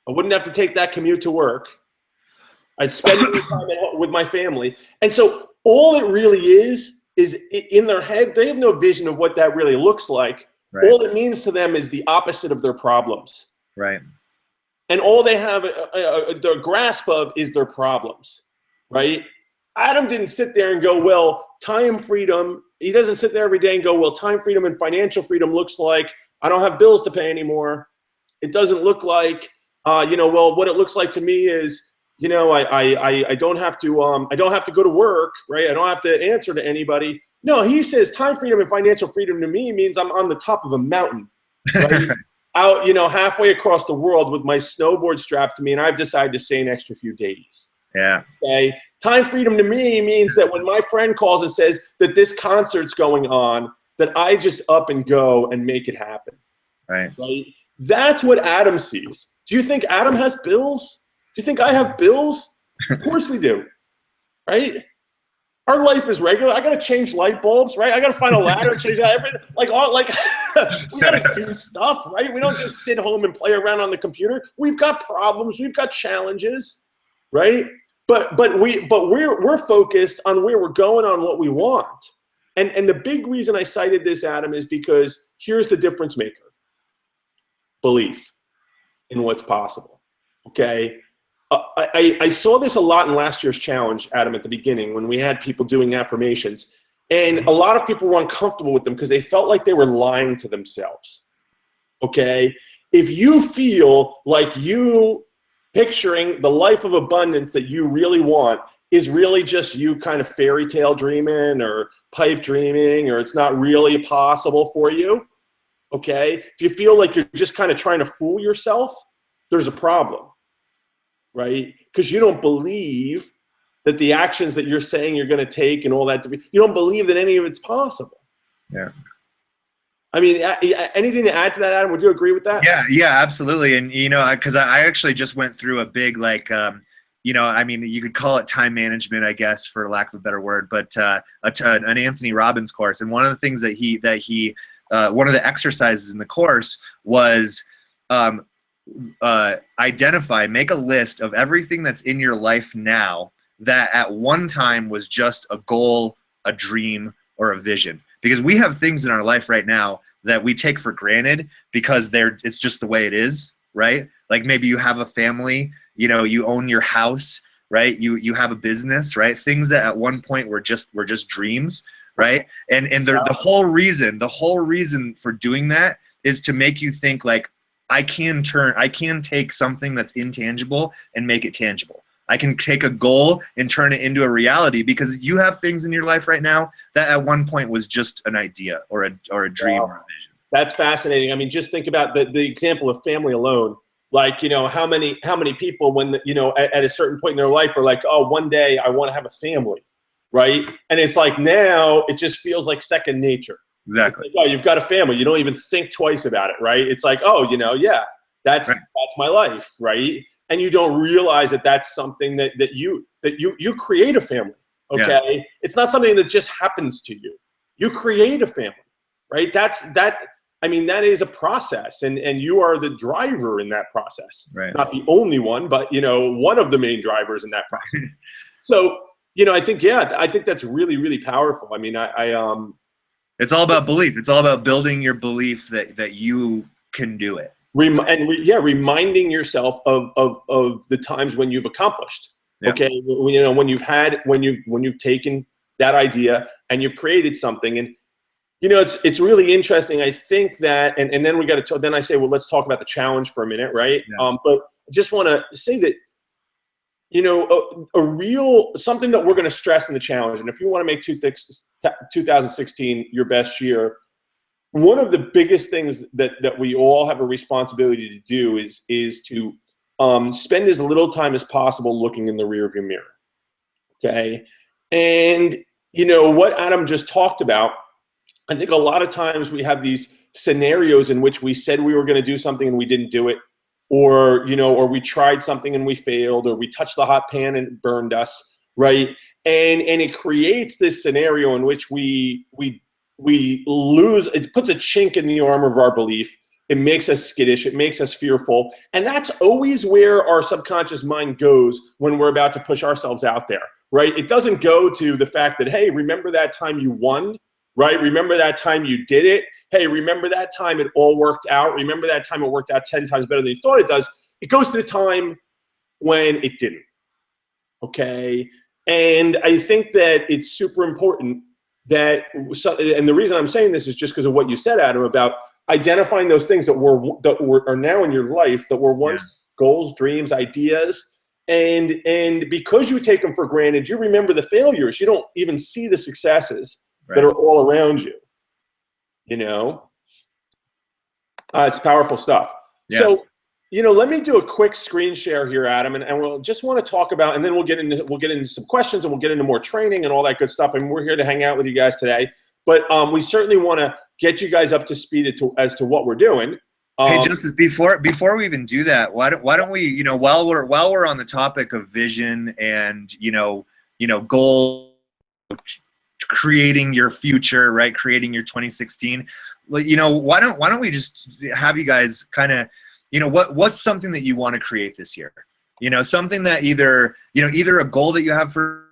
I wouldn't have to take that commute to work. I'd spend more time with my family. And so all it really is in their head, they have no vision of what that really looks like. Right. All it means to them is the opposite of their problems. Right. And all they have their grasp of is their problems. Right? Adam didn't sit there and go, well, time freedom. He doesn't sit there every day and go, well, time freedom and financial freedom looks like I don't have bills to pay anymore. It doesn't look like, well, what it looks like to me is, I don't have to go to work, right? I don't have to answer to anybody. No, he says time freedom and financial freedom to me means I'm on the top of a mountain, right? Out, halfway across the world with my snowboard strapped to me, and I've decided to stay an extra few days. Yeah. Okay. Time freedom to me means that when my friend calls and says that this concert's going on, that I just up and go and make it happen. Right. Right. That's what Adam sees. Do you think Adam has bills? Do you think I have bills? Of course we do, right? Our life is regular. I got to change light bulbs, right? I got to find a ladder and change everything. We got to do stuff, right? We don't just sit home and play around on the computer. We've got problems. We've got challenges, right? But we're focused on where we're going, on what we want. And the big reason I cited this, Adam, is because here's the difference maker. Belief in what's possible. Okay. I saw this a lot in last year's challenge, Adam, at the beginning when we had people doing affirmations, and a lot of people were uncomfortable with them because they felt like they were lying to themselves. Okay. If you feel like you picturing the life of abundance that you really want is really just you kind of fairy tale dreaming or pipe dreaming, or it's not really possible for you, okay? If you feel like you're just kind of trying to fool yourself, there's a problem, right? Because you don't believe that the actions that you're saying you're going to take and all that, you don't believe that any of it's possible. Yeah. I mean, anything to add to that, Adam? Would you agree with that? Yeah, absolutely. And, because I actually just went through a big, you could call it time management, I guess, for lack of a better word, but an Anthony Robbins course. And one of the things that he one of the exercises in the course was make a list of everything that's in your life now that at one time was just a goal, a dream, or a vision. Because we have things in our life right now that we take for granted because it's just the way it is, right? Like maybe you have a family, you own your house, right? You have a business, right? Things that at one point were just dreams, right? And the whole reason for doing that is to make you think like, I can take something that's intangible and make it tangible. I can take a goal and turn it into a reality, because you have things in your life right now that at one point was just an idea or a dream or a vision. That's fascinating. I mean, just think about the example of family alone. Like, how many people when, at a certain point in their life are like, oh, one day I want to have a family, right? And it's like now it just feels like second nature. Exactly. Like, oh, you've got a family. You don't even think twice about it, right? It's like, oh, yeah, that's my life, right? And you don't realize that that's something that you create a family, okay? Yeah. It's not something that just happens to you. You create a family, right? I mean, that is a process, and you are the driver in that process. Right. Not the only one, but, one of the main drivers in that process. So, I think that's really, really powerful. I mean, it's all about belief. It's all about building your belief that you can do it. Reminding yourself of the times when you've accomplished. Yeah. Okay, when you've taken that idea and you've created something, and it's really interesting. I think that, and then we got to. Then I say, well, let's talk about the challenge for a minute, right? Yeah. But I just want to say that, a real something that we're going to stress in the challenge, and if you want to make 2016 your best year, one of the biggest things that we all have a responsibility to do is to spend as little time as possible looking in the rearview mirror. Okay, and what Adam just talked about. I think a lot of times we have these scenarios in which we said we were going to do something and we didn't do it, or we tried something and we failed, or we touched the hot pan and it burned us, right? And it creates this scenario in which we lose. It puts a chink in the armor of our belief. It makes us skittish. It makes us fearful, and that's always where our subconscious mind goes when we're about to push ourselves out there, right? It doesn't go to the fact that, hey, remember that time you won? Right? Remember that time you did it? Hey, remember that time it all worked out? Remember that time it worked out 10 times better than you thought it does? It goes to the time when it didn't. Okay? And I think that it's super important that, and the reason I'm saying this is just because of what you said, Adam, about identifying those things that are now in your life that were once goals, dreams, ideas. And because you take them for granted, you remember the failures. You don't even see the successes that are all around you. It's powerful stuff. Yeah. So, let me do a quick screen share here, Adam, and we'll just want to talk about, and then we'll get into some questions, and we'll get into more training and all that good stuff. And we're here to hang out with you guys today, but we certainly want to get you guys up to speed as to what we're doing. Hey, Justice, before we even do that, why don't we, while we're on the topic of vision and goal, creating your future, right? Creating your 2016. Why don't we just have you guys kind of, what's something that you want to create this year? Something that either a goal that you have for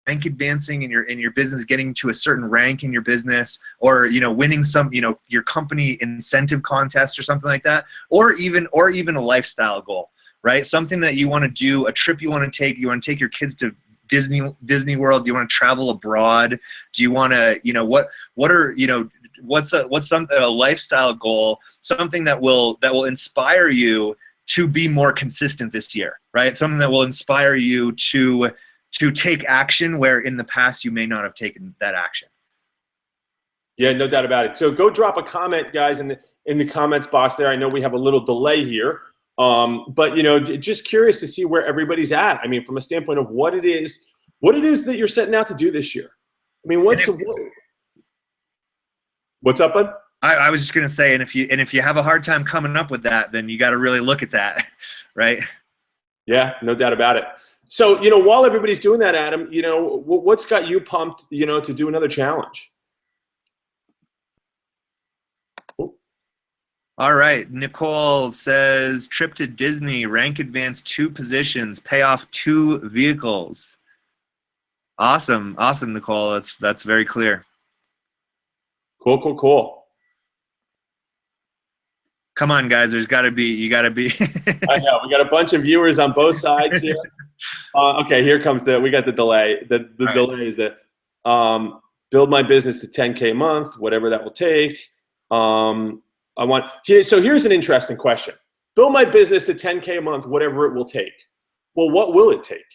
rank advancing in your business, getting to a certain rank in your business, or winning some your company incentive contest or something like that, or even a lifestyle goal, right? Something that you want to do, a trip you want to take. You want to take your kids to Disney World. Do you want to travel abroad? Do you want to, what's something, a lifestyle goal, something that will inspire you to be more consistent this year, right? Something that will inspire you to take action where in the past you may not have taken that action. Yeah, no doubt about it. So go drop a comment, guys, in the comments box there. I know we have a little delay here. But just curious to see where everybody's at. I mean, from a standpoint of what it is that you're setting out to do this year. I mean, what's up, bud? I was just gonna say, and if you have a hard time coming up with that, then you got to really look at that, right? Yeah, no doubt about it. So while everybody's doing that, Adam, what's got you pumped, to do another challenge? All right. Nicole says, trip to Disney, rank advance 2 positions, pay off 2 vehicles. Awesome. Awesome, Nicole. That's very clear. Cool. Come on, guys. You got to be. I know. We got a bunch of viewers on both sides here. Okay, here comes we got the delay. The delay is that build my business to 10K a month, whatever that will take. So here's an interesting question. Build my business to 10K a month, whatever it will take. Well, what will it take?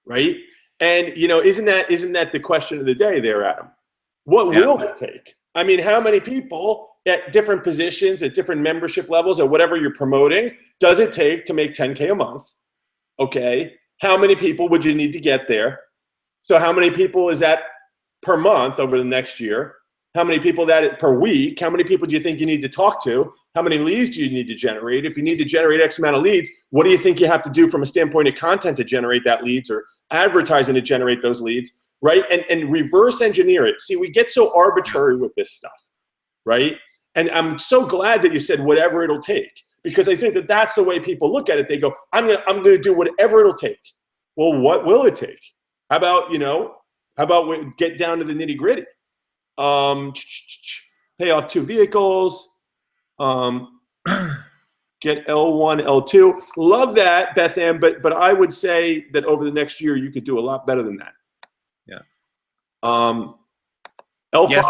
Right? And isn't that the question of the day there, Adam? What will it take? I mean, how many people at different positions, at different membership levels, at whatever you're promoting, does it take to make 10K a month? Okay. How many people would you need to get there? So how many people is that per month over the next year? How many people that per week? How many people do you think you need to talk to? How many leads do you need to generate? If you need to generate X amount of leads, what do you think you have to do from a standpoint of content to generate that leads, or advertising to generate those leads, right? And reverse engineer it. See, we get so arbitrary with this stuff, right? And I'm so glad that you said whatever it'll take, because I think that that's the way people look at it. They go, I'm gonna do whatever it'll take. Well, what will it take? How about we get down to the nitty gritty? Pay off 2 vehicles, get L1, L2. Love that, Beth Ann, but I would say that over the next year, you could do a lot better than that. Yeah. L5. Yeah,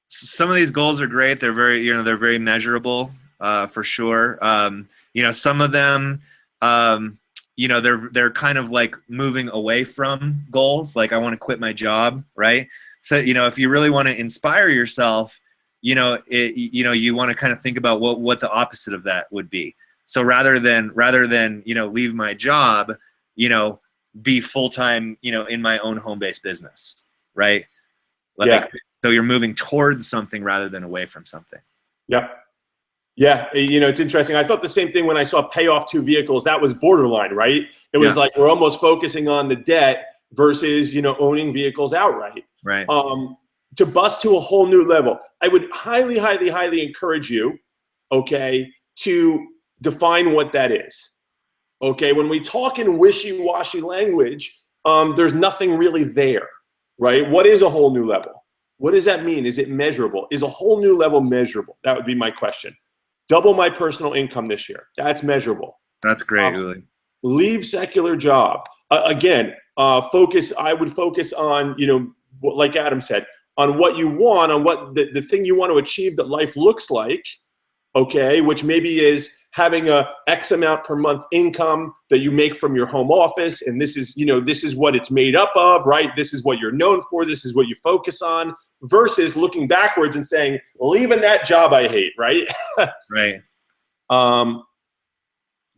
some of these goals are great. They're very measurable, for sure. Some of them, they're kind of like moving away from goals. Like, I want to quit my job, right? So, if you really want to inspire yourself, you want to kind of think about what the opposite of that would be. So rather than leave my job, be full-time, in my own home-based business, right? So you're moving towards something rather than away from something. Yep. Yeah, it's interesting. I thought the same thing when I saw pay off 2 vehicles. That was borderline, right? It was like we're almost focusing on the debt versus, owning vehicles outright. Right. To bust to a whole new level, I would highly, highly, highly encourage you, okay, to define what that is. Okay, when we talk in wishy-washy language, there's nothing really there, right? What is a whole new level? What does that mean? Is it measurable? Is a whole new level measurable? That would be my question. Double my personal income this year. That's measurable. That's great, Uli. Leave secular job. I would focus on, like Adam said, on what you want, on what the thing you want to achieve that life looks like, okay, which maybe is having a X amount per month income that you make from your home office. And this is what it's made up of, right? This is what you're known for. This is what you focus on, versus looking backwards and saying, leaving that job I hate, right? Right.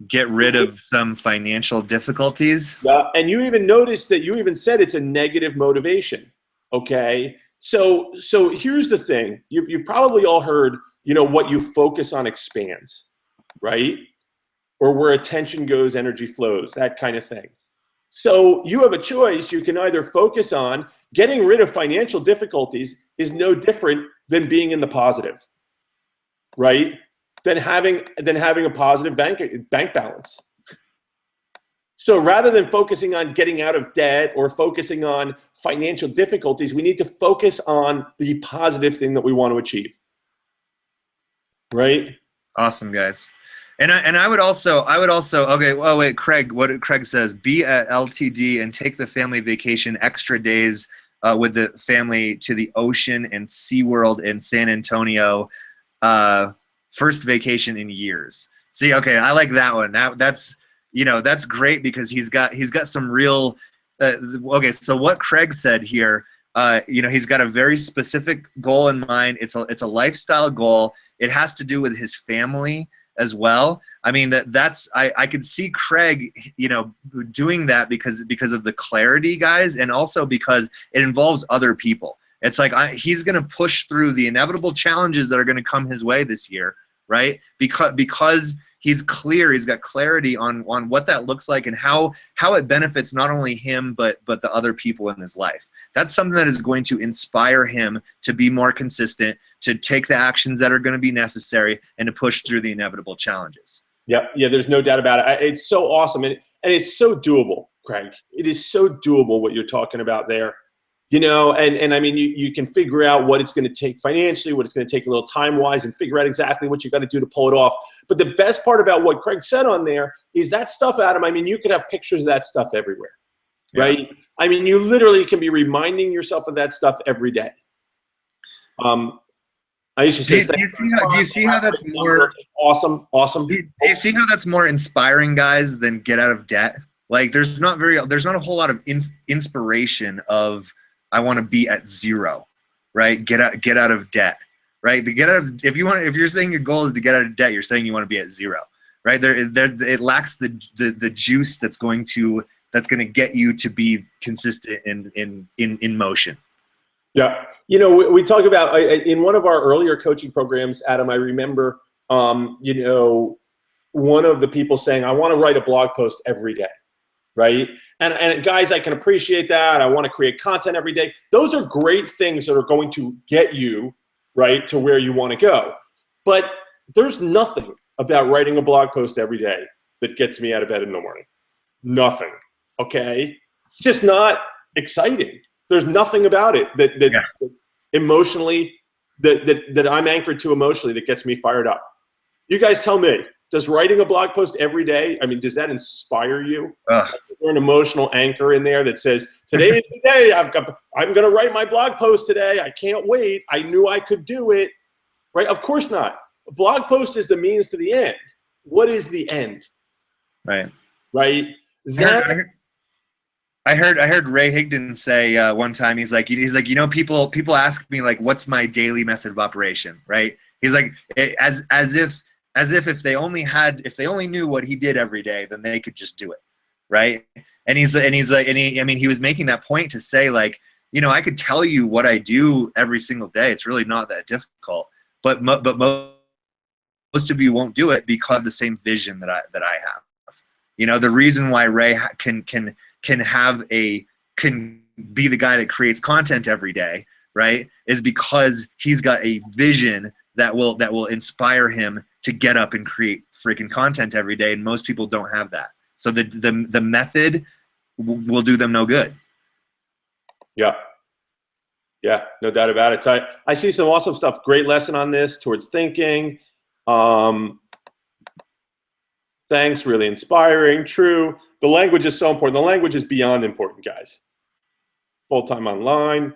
Get rid of some financial difficulties. Yeah, and you even noticed that you even said it's a negative motivation, okay? So here's the thing. You've probably all heard, what you focus on expands, right? Or where attention goes, energy flows, that kind of thing. So you have a choice. You can either focus on getting rid of financial difficulties is no different than being in the positive, right? Than having a positive bank balance. So rather than focusing on getting out of debt or focusing on financial difficulties, we need to focus on the positive thing that we want to achieve. Right? Awesome, guys. And I would also okay, well wait, Craig, what Craig says, be at LTD and take the family vacation extra days with the family to the ocean and SeaWorld in San Antonio. First vacation in years. See, okay, I like that one. That's great because he's got some real okay, so what Craig said here, he's got a very specific goal in mind. It's a lifestyle goal. It has to do with his family as well. I mean, I could see Craig, doing that because of the clarity, guys, and also because it involves other people. It's like he's going to push through the inevitable challenges that are going to come his way this year, right? Because he's clear, he's got clarity on what that looks like and how it benefits not only him but the other people in his life. That's something that is going to inspire him to be more consistent, to take the actions that are going to be necessary, and to push through the inevitable challenges. Yeah, there's no doubt about it. It's so awesome, and it's so doable, Craig. It is so doable what you're talking about there. And I mean, you can figure out what it's going to take financially, what it's going to take a little time-wise, and figure out exactly what you got to do to pull it off. But the best part about what Craig said on there is that stuff, Adam, I mean, you could have pictures of that stuff everywhere, right? I mean, you literally can be reminding yourself of that stuff every day. I used to say, Do you see how that's more? awesome, awesome. Do you see how that's more inspiring, guys, than get out of debt? Like, there's not a whole lot of inspiration of I want to be at zero, right? Get out of debt, right? If you're saying your goal is to get out of debt, you're saying you want to be at zero, right? It lacks the juice that's going to get you to be consistent in motion. Yeah. You know, we talk about in one of our earlier coaching programs, Adam, I remember, you know, one of the people saying, I want to write a blog post every day. Right. And guys, I can appreciate that. I want to create content every day. Those are great things that are going to get you right to where you want to go. But there's nothing about writing a blog post every day that gets me out of bed in the morning. Nothing. Okay. It's just not exciting. There's nothing about it that emotionally that I'm anchored to emotionally that gets me fired up. You guys tell me, does writing a blog post every day, I mean, does that inspire you? Is there an emotional anchor in there that says, today is the day, I'm going to write my blog post today. I can't wait. I knew I could do it. Right? Of course not. A blog post is the means to the end. What is the end? Right. Right? I heard Ray Higdon say one time, he's like, you know, people ask me, like, what's my daily method of operation, right? He's like, as if they only knew what he did every day, then they could just do it, right? And he was making that point to say, like, you know, I could tell you what I do every single day. It's really not that difficult, but most of you won't do it because of the same vision that I have. You know, the reason why Ray can be the guy that creates content every day, right, is because he's got a vision that will inspire him to get up and create freaking content every day, and most people don't have that. So the method will do them no good. Yeah, no doubt about it. I see some awesome stuff. Great lesson on this towards thinking. Thanks, really inspiring. True. The language is so important. The language is beyond important, guys. Full-time online.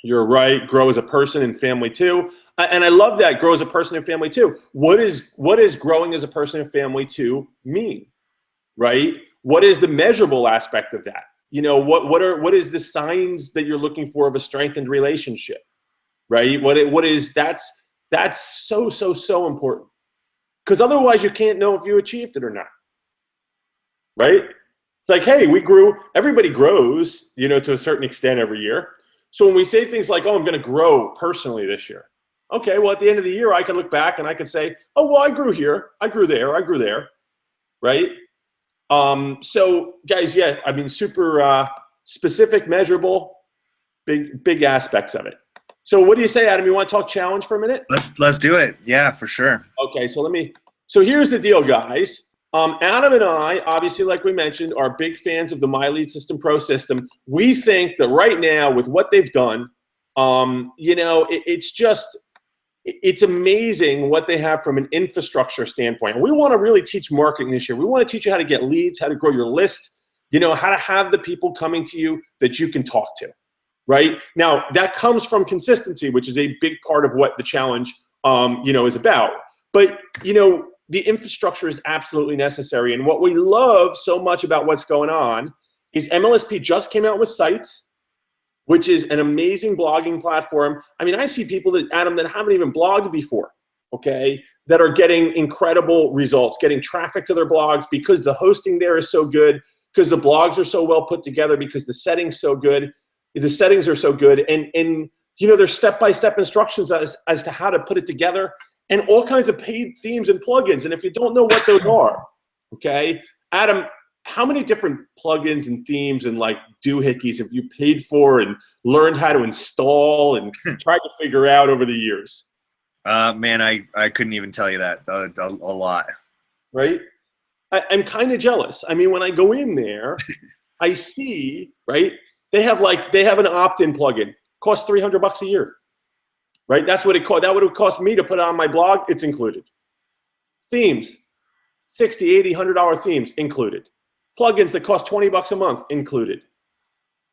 You're right. Grow as a person and family too. And I love that. Grow as a person and family too. What is growing as a person and family too mean? Right? What is the measurable aspect of that? You know, what is the signs that you're looking for of a strengthened relationship? Right? What is that's so important. Because otherwise you can't know if you achieved it or not. Right? It's like, hey, we grew, everybody grows, you know, to a certain extent every year. So when we say things like, oh, I'm going to grow personally this year. Okay, well, at the end of the year, I can look back and I can say, oh, well, I grew here, I grew there, I grew there. Right? So guys, yeah, I mean, super specific, measurable, big aspects of it. So what do you say, Adam? You want to talk challenge for a minute? Let's do it. Yeah, for sure. Okay, so here's the deal, guys. Adam and I, obviously, like we mentioned, are big fans of the My Lead System Pro system. We think that right now, with what they've done, you know, it's amazing what they have from an infrastructure standpoint. And we want to really teach marketing this year. We want to teach you how to get leads, how to grow your list, you know, how to have the people coming to you that you can talk to. Right? Now, that comes from consistency, which is a big part of what the challenge, you know, is about. But, you know, the infrastructure is absolutely necessary. And what we love so much about what's going on is MLSP just came out with Sites, which is an amazing blogging platform. I mean, I see people that, Adam, that haven't even blogged before, okay, that are getting incredible results, getting traffic to their blogs because the hosting there is so good, because the blogs are so well put together, because the settings so good. The settings are so good, and you know, there's step-by-step instructions as to how to put it together, and all kinds of paid themes and plugins. And if you don't know what those are, okay, Adam, how many different plugins and themes and like doohickeys have you paid for and learned how to install and tried to figure out over the years? Man, I couldn't even tell you that. A lot. Right? I'm kind of jealous. I mean, when I go in there, I see, right? They have an opt-in plugin. Costs $300 a year, right? That's what it cost. That would have cost me to put it on my blog. It's included. Themes, $60, $80, $100 themes included. Plugins that cost $20 a month included,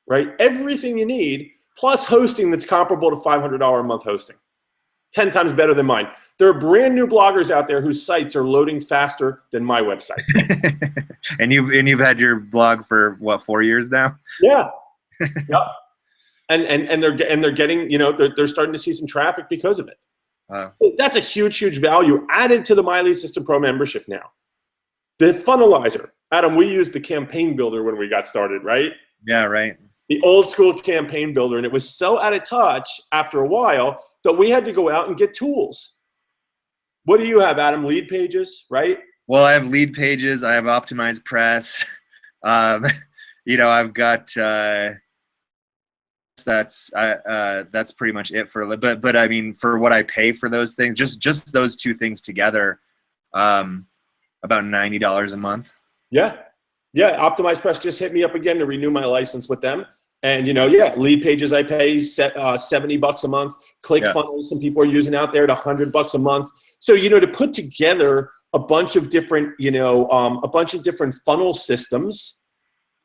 right? Everything you need, plus hosting that's comparable to $500 a month hosting. 10 times better than mine. There are brand new bloggers out there whose sites are loading faster than my website. And you've had your blog for what, 4 years now? Yeah. Yep. And they're getting, they're starting to see some traffic because of it. That's a huge value added to the My Lead System Pro membership now. The funnelizer. Adam, we used the campaign builder when we got started, right? Yeah, right. The old school campaign builder. And it was so out of touch after a while that we had to go out and get tools. What do you have, Adam? Lead Pages, right? Well, I have Lead Pages. I have Optimized Press. I've got that's pretty much it for. But I mean, for what I pay for those things, just those two things together, about $90 a month. Yeah. Optimized Press just hit me up again to renew my license with them. And, Lead Pages I pay $70 a month. ClickFunnels, some people are using out there at $100 a month. So, to put together a bunch of different, funnel systems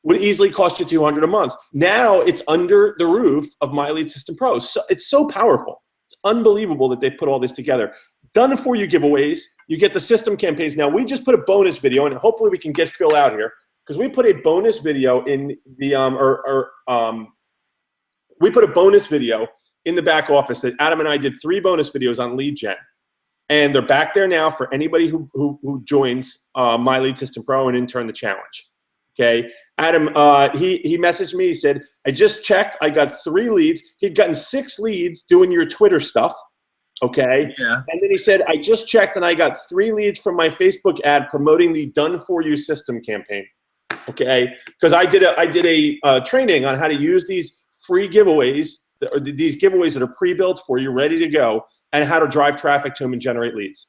would easily cost you $200 a month. Now it's under the roof of My Lead System Pro. So it's so powerful. It's unbelievable that they put all this together. Done for you giveaways. You get the system campaigns. Now we just put a bonus video, and hopefully we can get Phil out here, because we put a bonus video in the we put a bonus video in the back office that Adam and I did 3 bonus videos on lead gen, and they're back there now for anybody who joins My Lead System Pro and in turn the challenge. Okay, Adam, he messaged me. He said, I just checked. I got 3 leads. He'd gotten 6 leads doing your Twitter stuff. Okay. Yeah. And then he said, I just checked and I got 3 leads from my Facebook ad promoting the Done For You system campaign. Okay. Because I did a training on how to use these free giveaways, or these giveaways that are pre-built for you, ready to go, and how to drive traffic to them and generate leads.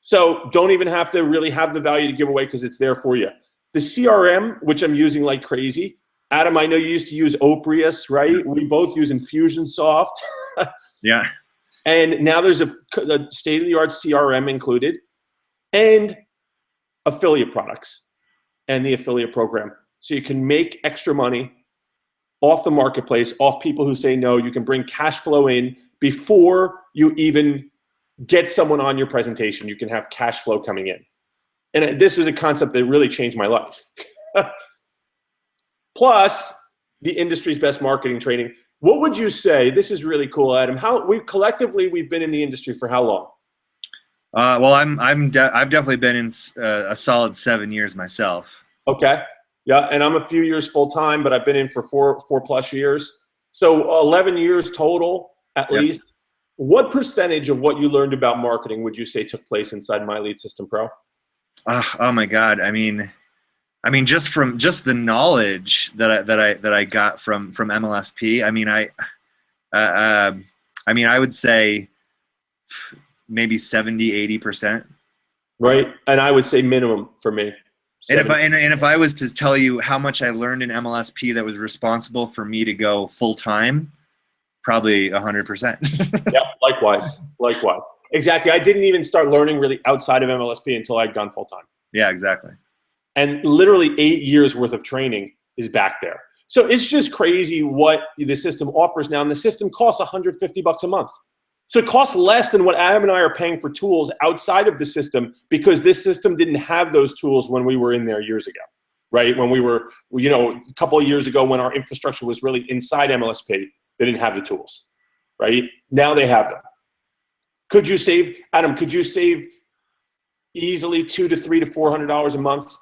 So don't even have to really have the value to give away, because it's there for you. The CRM, which I'm using like crazy. Adam, I know you used to use Oprius, right? We both use Infusionsoft. Yeah. And now there's a state-of-the-art CRM included, and affiliate products and the affiliate program. So you can make extra money off the marketplace, off people who say no. You can bring cash flow in before you even get someone on your presentation. You can have cash flow coming in. And this was a concept that really changed my life. Plus, the industry's best marketing training. What would you say? This is really cool, Adam. We've been in the industry for how long? Well, I've definitely been in a solid 7 years myself. Okay. Yeah, and I'm a few years full time, but I've been in for four plus years. So 11 years total, at least. What percentage of what you learned about marketing would you say took place inside My Lead System Pro? Oh my God! I mean, just the knowledge that I got from MLSP. I mean, I would say maybe 70-80%. Right, and I would say minimum for me. 70. And if I was to tell you how much I learned in MLSP that was responsible for me to go full time, probably 100%. Yeah, likewise. Exactly. I didn't even start learning really outside of MLSP until I'd gone full time. Yeah, exactly. And literally 8 years worth of training is back there. So it's just crazy what the system offers now. And the system costs $150 a month. So it costs less than what Adam and I are paying for tools outside of the system, because this system didn't have those tools when we were in there years ago, right? When we were, a couple of years ago, when our infrastructure was really inside MLSP, they didn't have the tools, right? Now they have them. Could you save easily $200 to $300 to $400 a month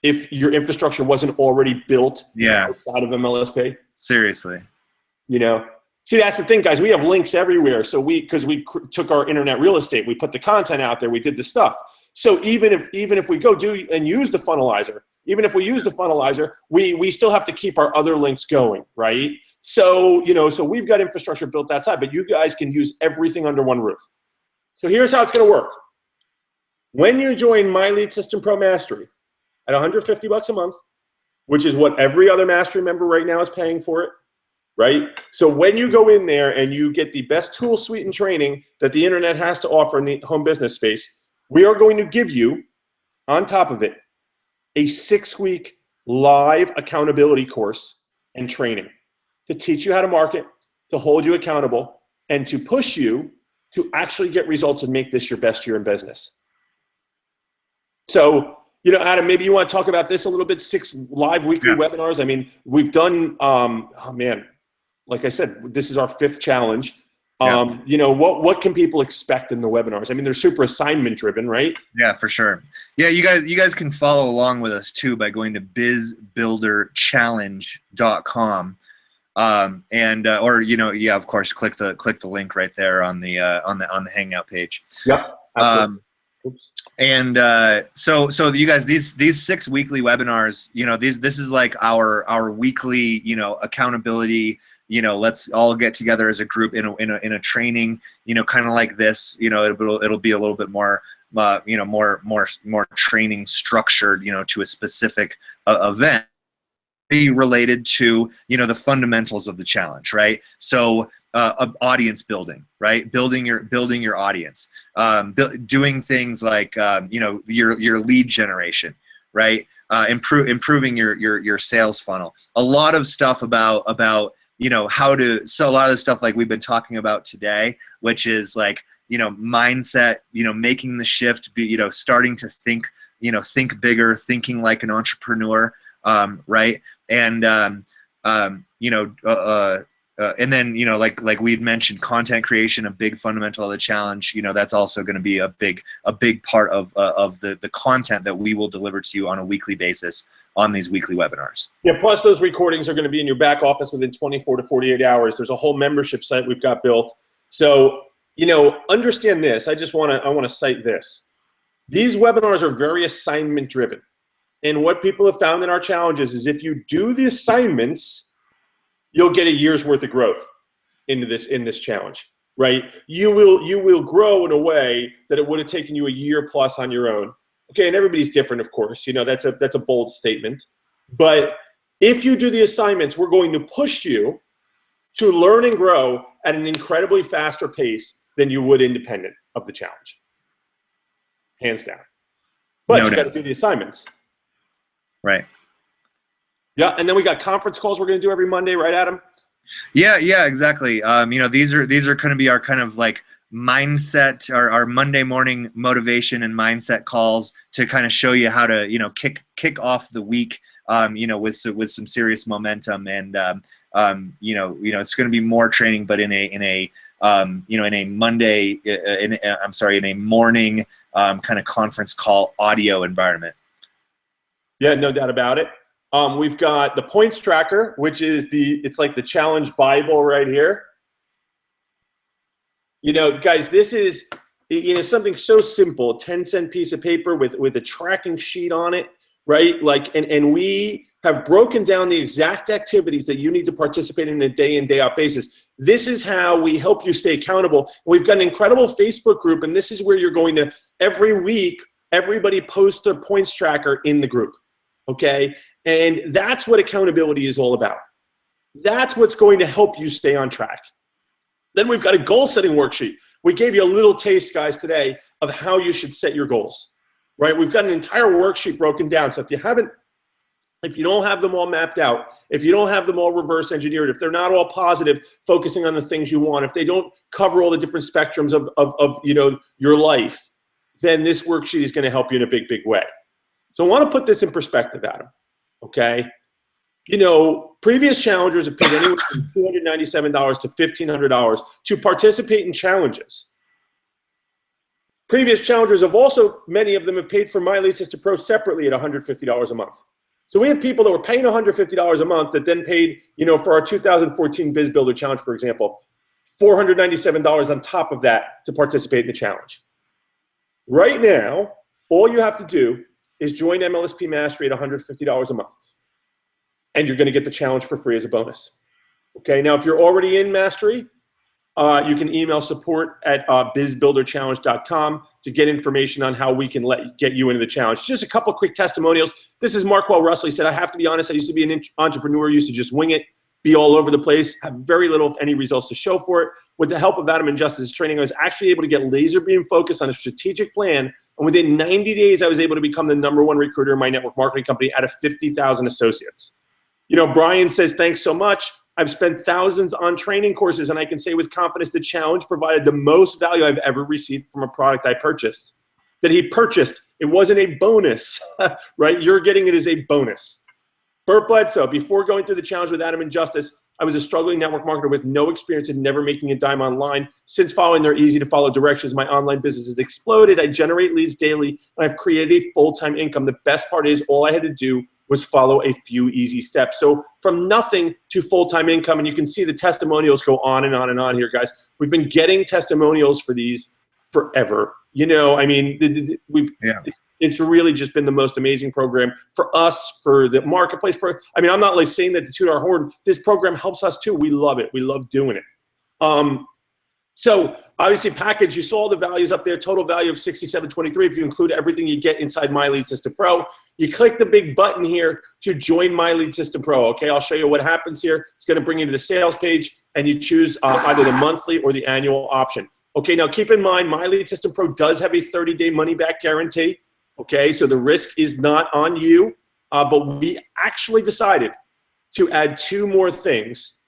if your infrastructure wasn't already built outside of MLSP? Seriously. See, that's the thing, guys. We have links everywhere. So because we took our internet real estate, we put the content out there, we did the stuff. So even if we go do and use the funnelizer, we still have to keep our other links going, right? So, so we've got infrastructure built that side, but you guys can use everything under one roof. So here's how it's going to work. When you join My Lead System Pro Mastery at $150 a month, which is what every other Mastery member right now is paying for it, right? So when you go in there and you get the best tool suite and training that the internet has to offer in the home business space, we are going to give you, on top of it, a 6-week live accountability course and training to teach you how to market, to hold you accountable, and to push you to actually get results and make this your best year in business. So, you know, Adam, maybe you want to talk about this a little bit, 6 live weekly webinars. I mean, we've done, oh man, like I said, this is our 5th challenge. You know, what can people expect in the webinars? I mean, they're super assignment driven, right? Yeah, for sure. Yeah, you guys can follow along with us too by going to bizbuilderchallenge.com. Or, you know, yeah, of course, click the link right there on the Hangout page. Yep. So you guys, these 6 weekly webinars, you know, this is like our weekly, you know, accountability. You know, let's all get together as a group in a training, you know, kind of like this. You know, it'll be a little bit more, you know, more training structured, you know, to a specific event, be related to, you know, the fundamentals of the challenge, right? So audience building, right? Building your audience, doing things like you know, your lead generation, right? Improving your sales funnel. A lot of stuff about you know, so a lot of the stuff like we've been talking about today, which is like, you know, mindset, you know, making the shift, you know, starting to think bigger, thinking like an entrepreneur, right? And, you know, and then, you know, like we'd mentioned, content creation, a big fundamental of the challenge, you know, that's also going to be a big part of the content that we will deliver to you on a weekly basis on these weekly webinars. Yeah, plus those recordings are going to be in your back office within 24 to 48 hours. There's a whole membership site we've got built. So, you know, understand this. I want to cite this. These webinars are very assignment driven. And what people have found in our challenges is if you do the assignments, you'll get a year's worth of growth in this challenge, right? You will grow in a way that it would have taken you a year plus on your own. Okay, and everybody's different, of course. You know, that's a bold statement. But if you do the assignments, we're going to push you to learn and grow at an incredibly faster pace than you would independent of the challenge. Hands down. But you got to do the assignments. Right. Yeah, and then we got conference calls we're going to do every Monday, right, Adam? Yeah, exactly. You know, these are going to be our kind of like mindset, our Monday morning motivation and mindset calls to kind of show you how to, you know, kick off the week, you know, with some serious momentum. And you know, it's going to be more training, but in a you know, in a Monday, in a morning kind of conference call audio environment. Yeah, no doubt about it. We've got the points tracker, which is it's like the challenge Bible right here. You know, guys, this is, you know, something so simple, a 10-cent piece of paper with a tracking sheet on it, right? Like, and we have broken down the exact activities that you need to participate in a day in, day out basis. This is how we help you stay accountable. We've got an incredible Facebook group, and this is where you're going to, every week, everybody posts their points tracker in the group, okay? And that's what accountability is all about. That's what's going to help you stay on track. Then we've got a goal-setting worksheet. We gave you a little taste, guys, today of how you should set your goals, right? We've got an entire worksheet broken down. So if you don't have them all mapped out, if you don't have them all reverse engineered, if they're not all positive, focusing on the things you want, if they don't cover all the different spectrums of you know, your life, then this worksheet is going to help you in a big, big way. So I want to put this in perspective, Adam, okay? You know, previous challengers have paid anywhere from $297 to $1,500 to participate in challenges. Previous challengers have also, many of them have paid for My Lead System Pro separately at $150 a month. So we have people that were paying $150 a month that then paid, you know, for our 2014 Biz Builder Challenge, for example, $497 on top of that to participate in the challenge. Right now, all you have to do is join MLSP Mastery at $150 a month. And you're going to get the challenge for free as a bonus. Okay, now if you're already in Mastery, you can email support at bizbuilderchallenge.com to get information on how we can get you into the challenge. Just a couple quick testimonials. This is Markwell Russell. He said, I have to be honest, I used to be an entrepreneur, used to just wing it, be all over the place, have very little, if any, results to show for it. With the help of Adam and Justice's training, I was actually able to get laser beam focused on a strategic plan. And within 90 days, I was able to become the #1 recruiter in my network marketing company out of 50,000 associates. You know, Brian says, thanks so much. I've spent thousands on training courses, and I can say with confidence the challenge provided the most value I've ever received from a product I purchased. That he purchased. It wasn't a bonus, right? You're getting it as a bonus. Burt Bledsoe, before going through the challenge with Adam and Justice, I was a struggling network marketer with no experience and never making a dime online. Since following their easy-to-follow directions, my online business has exploded. I generate leads daily, and I've created a full-time income. The best part is all I had to do was follow a few easy steps. So from nothing to full-time income, and you can see the testimonials go on and on and on here, guys. We've been getting testimonials for these forever. You know, I mean, it's really just been the most amazing program for us, for the marketplace. I mean, I'm not like saying that to toot our horn. This program helps us too. We love it. We love doing it. So obviously package, you saw the values up there, total value of $67.23. If you include everything you get inside My Lead System Pro, you click the big button here to join My Lead System Pro. Okay, I'll show you what happens here. It's going to bring you to the sales page, and you choose either the monthly or the annual option. Okay, now keep in mind, My Lead System Pro does have a 30-day money-back guarantee. Okay, so the risk is not on you, but we actually decided to add 2 more things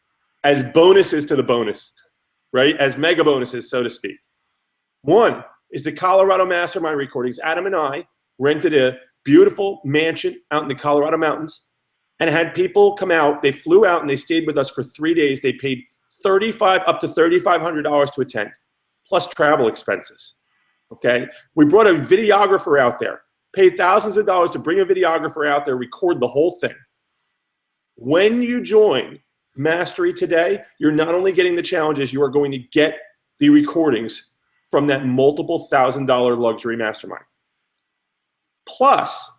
as bonuses to the bonus, right? As mega bonuses, so to speak. One is the Colorado Mastermind recordings. Adam and I rented a beautiful mansion out in the Colorado mountains and had people come out. They flew out and they stayed with us for 3 days. They paid up to $3,500 to attend, plus travel expenses. Okay, we brought a videographer out there, paid thousands of dollars to bring a videographer out there, record the whole thing. When you join Mastery today, you're not only getting the challenges, you are going to get the recordings from that multiple $1,000 luxury mastermind. Plus,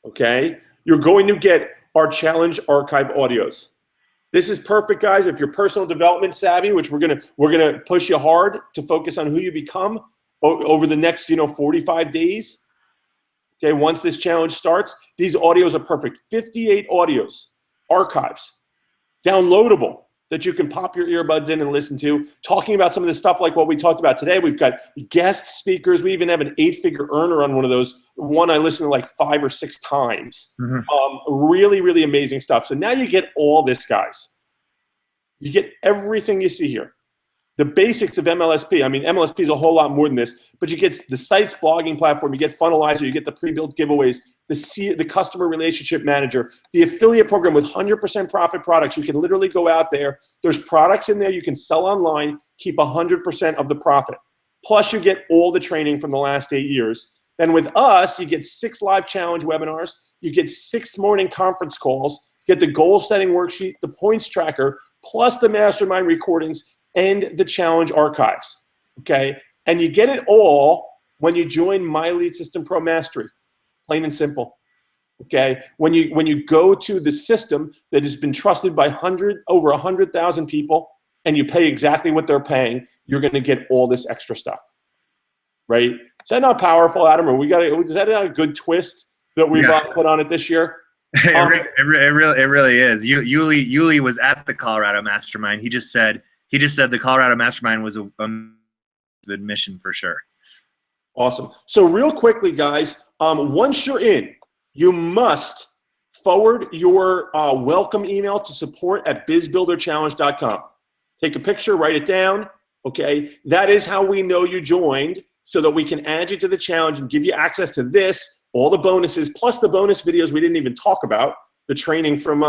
okay, you're going to get our challenge archive audios. This is perfect, guys, if you're personal development savvy, which we're gonna push you hard to focus on who you become over the next 45 days. Okay, once this challenge starts, these audios are perfect. 58 audios, archives, downloadable, that you can pop your earbuds in and listen to, talking about some of the stuff like what we talked about today. We've got guest speakers. We even have an 8-figure earner on one of those. One I listened to like 5 or 6 times. Really, really amazing stuff. So now you get all this, guys. You get everything you see here. The basics of MLSP. I mean, MLSP is a whole lot more than this, but you get the site's blogging platform, you get Funnelizer, you get the pre-built giveaways, the customer relationship manager, the affiliate program with 100% profit products. You can literally go out there. There's products in there you can sell online, keep 100% of the profit. Plus, you get all the training from the last 8 years. Then with us, you get 6 live challenge webinars. You get 6 morning conference calls. You get the goal-setting worksheet, the points tracker, plus the mastermind recordings, and the challenge archives, okay? And you get it all when you join My Lead System Pro Mastery, plain and simple, okay? When you go to the system that has been trusted by over 100,000 people and you pay exactly what they're paying, you're gonna get all this extra stuff, right? Is that not powerful, Adam? Or is that not a good twist that we've put on it this year? It really is. Yuli was at the Colorado Mastermind. He just said the Colorado Mastermind was a admission for sure. Awesome. So real quickly, guys, once you're in, you must forward your welcome email to support@bizbuilderchallenge.com. Take a picture, write it down, okay? That is how we know you joined, so that we can add you to the challenge and give you access to this, all the bonuses, plus the bonus videos we didn't even talk about, the training from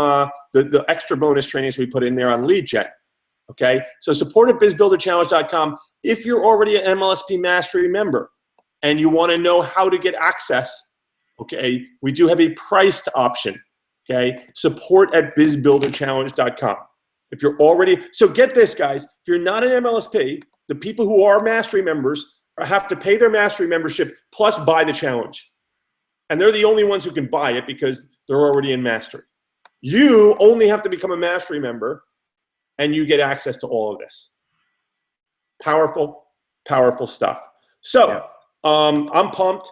the extra bonus trainings we put in there on lead gen. Okay, so support@bizbuilderchallenge.com. If you're already an MLSP Mastery member and you want to know how to get access, okay, we do have a priced option. Okay, support@bizbuilderchallenge.com. If you're already, so get this, guys. If you're not an MLSP, the people who are Mastery members have to pay their Mastery membership plus buy the challenge, and they're the only ones who can buy it because they're already in Mastery. You only have to become a Mastery member, and you get access to all of this. Powerful, powerful stuff. So I'm pumped.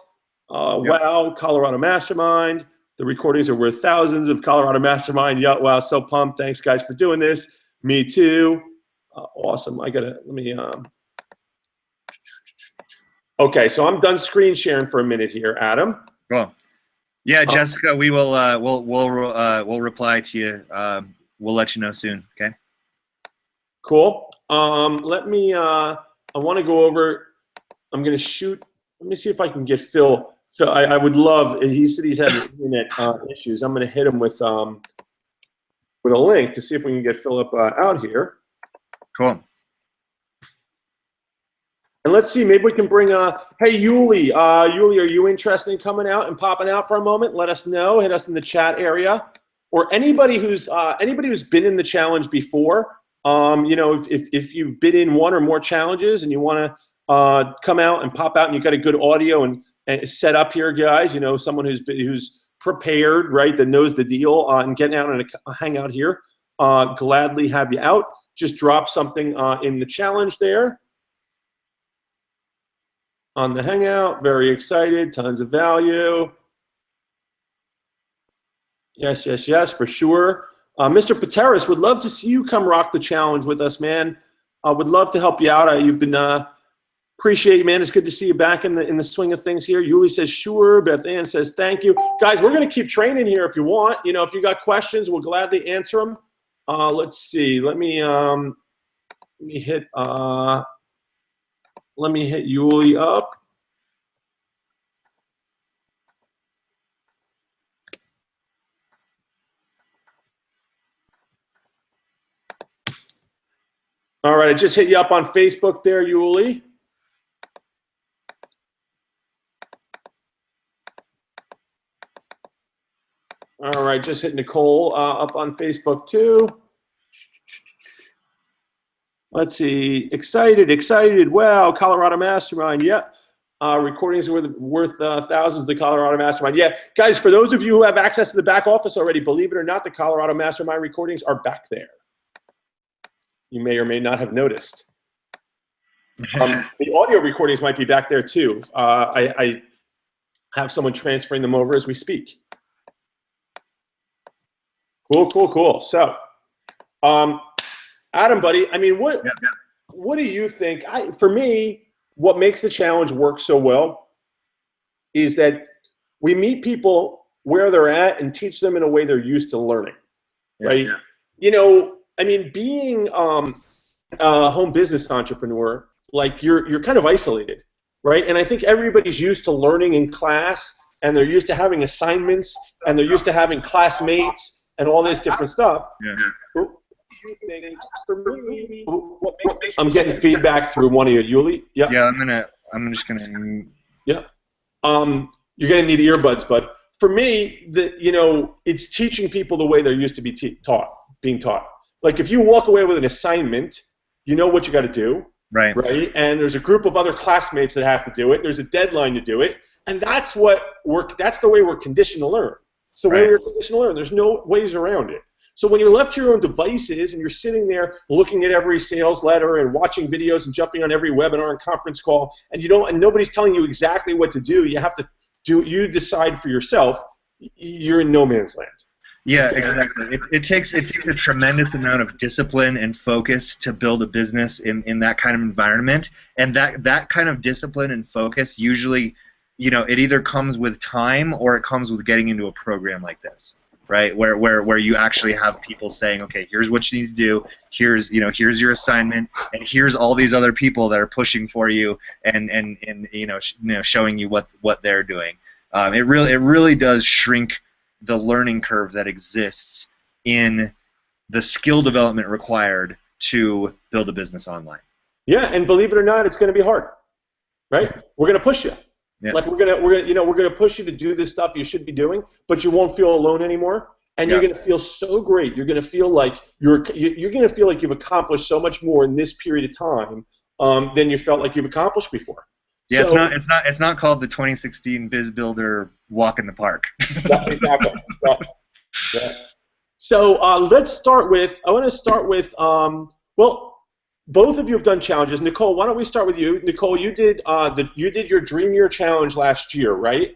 Wow, Colorado Mastermind. The recordings are worth thousands of Colorado Mastermind. Yeah, wow, so pumped. Thanks, guys, for doing this. Me too. Awesome. Let me. Okay, so I'm done screen sharing for a minute here, Adam. Cool. Yeah, Jessica, we will we'll reply to you we'll let you know soon. Okay. Cool. Let me. I want to go over. I'm going to shoot. Let me see if I can get Phil. Phil, I would love. He said he's having internet issues. I'm going to hit him with a link to see if we can get Philip out here. Cool. And let's see, maybe we can bring hey, Yuli. Yuli, are you interested in coming out and popping out for a moment? Let us know. Hit us in the chat area. Or anybody who's been in the challenge before. You know, if you've been in one or more challenges and you want to come out and pop out and you've got a good audio and set up here, guys, you know, someone who's prepared, right, that knows the deal and getting out and hang out here, gladly have you out. Just drop something in the challenge there. On the Hangout, very excited, tons of value. Yes, yes, yes, for sure. Mr. Pateris, would love to see you come rock the challenge with us, man. Would love to help you out. You've been appreciate you, man. It's good to see you back in the swing of things here. Yuli says sure. Beth Ann says thank you, guys. We're gonna keep training here if you want. You know, if you got questions, we'll gladly answer them. Let's see. Let me hit. Let me hit Yuli up. All right, I just hit you up on Facebook there, Yuli. All right, just hit Nicole up on Facebook too. Let's see, excited. Wow, Colorado Mastermind, yeah. Recordings are worth thousands of the Colorado Mastermind. Yeah, guys, for those of you who have access to the back office already, believe it or not, the Colorado Mastermind recordings are back there. You may or may not have noticed. The audio recordings might be back there too. I have someone transferring them over as we speak. Cool. So, Adam, buddy, I mean, what do you think? For me, what makes the challenge work so well is that we meet people where they're at and teach them in a way they're used to learning, right? Yeah. You know, I mean, being a home business entrepreneur, like you're kind of isolated, right? And I think everybody's used to learning in class, and they're used to having assignments, and they're used to having classmates and all this different stuff. Yeah. I'm getting feedback through one of you, Yuli. Yeah. Yeah, I'm just gonna. Yeah. You're gonna need earbuds, but for me, it's teaching people the way they're used to be being taught. Like if you walk away with an assignment, you know what you got to do. Right. Right. And there's a group of other classmates that have to do it. There's a deadline to do it, and that's the way we're conditioned to learn. It's the way we're conditioned to learn. There's no ways around it. So when you're left to your own devices and you're sitting there looking at every sales letter and watching videos and jumping on every webinar and conference call, and nobody's telling you exactly what to do, you decide for yourself, you're in no man's land. Yeah, exactly. It takes a tremendous amount of discipline and focus to build a business in that kind of environment, and that kind of discipline and focus usually, it either comes with time or it comes with getting into a program like this. Right, where you actually have people saying, okay, here's what you need to do, here's your assignment, and here's all these other people that are pushing for you and showing you what they're doing. It really does shrink the learning curve that exists in the skill development required to build a business online. Yeah, and believe it or not, it's going to be hard. Right? We're going to push you. Yeah. Like we're gonna push you to do this stuff you should be doing, but you won't feel alone anymore, and you're gonna feel so great. You're gonna feel like you're gonna feel like you've accomplished so much more in this period of time than you felt like you've accomplished before. Yeah, so, it's not called the 2016 Biz Builder Walk in the Park. Exactly. Yeah. So let's start with. I want to start with. Both of you have done challenges. Nicole, why don't we start with you? Nicole, you did your Dream Year Challenge last year, right?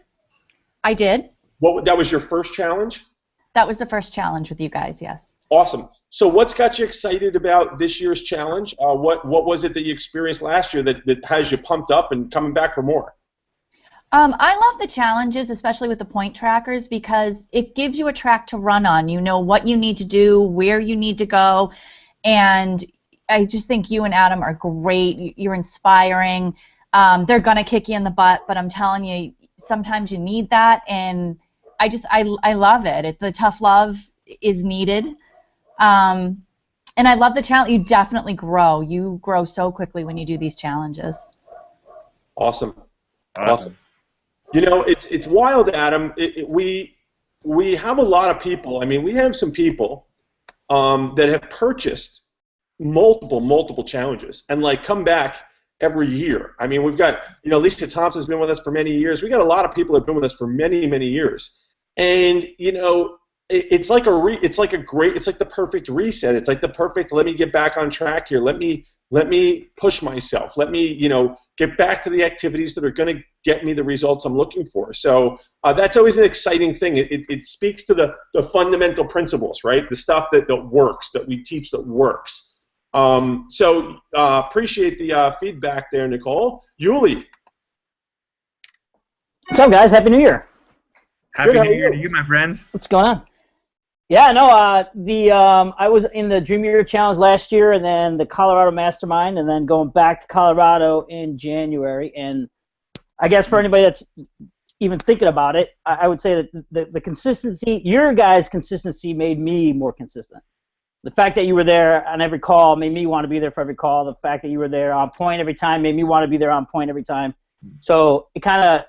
I did. That was your first challenge? That was the first challenge with you guys, yes. Awesome. So what's got you excited about this year's challenge? What was it that you experienced last year that has you pumped up and coming back for more? I love the challenges, especially with the point trackers, because it gives you a track to run on. You know what you need to do, where you need to go, and I just think you and Adam are great. You're inspiring. They're gonna kick you in the butt, but I'm telling you, sometimes you need that, and I love it. The tough love is needed, and I love the challenge. You definitely grow. You grow so quickly when you do these challenges. Awesome. You know, it's wild, Adam. We have a lot of people. I mean, we have some people that have purchased multiple challenges and like come back every year. I mean, we've got, you know, Lisa Thompson's been with us for many years. We got a lot of people that have been with us for many years. And you know, it's like the perfect reset. It's like the perfect, let me get back on track here. Let me push myself. Let me, you know, get back to the activities that are going to get me the results I'm looking for. So that's always an exciting thing. It speaks to the fundamental principles, right? The stuff that works, that we teach that works. So appreciate the feedback there, Nicole. Yuli. What's up, guys? Happy New Year. Happy New Year to you, my friend. What's going on? Yeah, no, I was in the Dream Year Challenge last year, and then the Colorado Mastermind, and then going back to Colorado in January. And I guess for anybody that's even thinking about it, I would say that the consistency, your guys' consistency made me more consistent. The fact that you were there on every call made me want to be there for every call. The fact that you were there on point every time made me want to be there on point every time. So it kind of,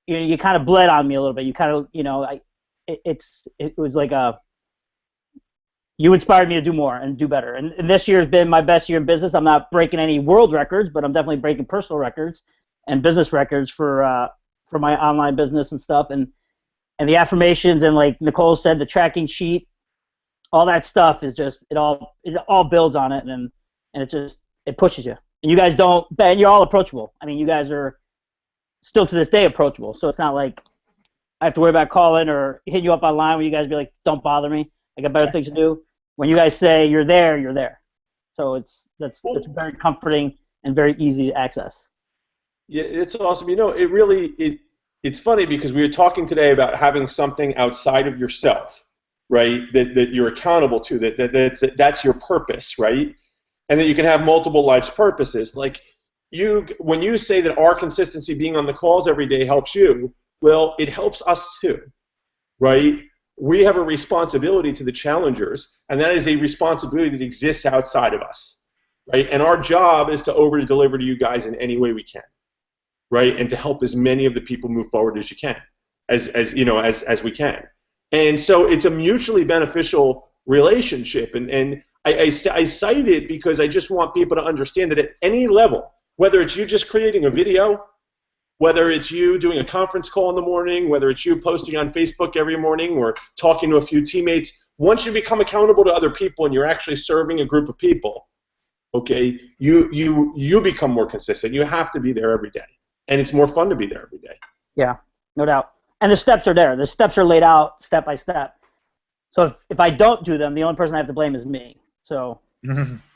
you kind of bled on me a little bit. You kind of, you know, it was like you inspired me to do more and do better. And this year has been my best year in business. I'm not breaking any world records, but I'm definitely breaking personal records and business records for my online business and stuff. And the affirmations and, like Nicole said, the tracking sheet, all that stuff is just, it all builds on it, and it pushes you. And you guys and you're all approachable. I mean, you guys are still to this day approachable. So it's not like I have to worry about calling or hitting you up online when you guys be like, don't bother me. I got better things to do. When you guys say you're there, you're there. So it's very comforting and very easy to access. Yeah, it's awesome. You know, it's funny because we were talking today about having something outside of yourself, right? That you're accountable to. That's your purpose, right? And that you can have multiple life's purposes. Like when you say that our consistency being on the calls every day helps you, well, it helps us too, right? We have a responsibility to the challengers, and that is a responsibility that exists outside of us, right? And our job is to over-deliver to you guys in any way we can, right? And to help as many of the people move forward as you can, as we can. And so it's a mutually beneficial relationship, and I cite it because I just want people to understand that at any level, whether it's you just creating a video, whether it's you doing a conference call in the morning, whether it's you posting on Facebook every morning or talking to a few teammates, once you become accountable to other people and you're actually serving a group of people, okay, you become more consistent. You have to be there every day, and it's more fun to be there every day. Yeah, no doubt. And the steps are there. The steps are laid out step by step. So if I don't do them, the only person I have to blame is me. So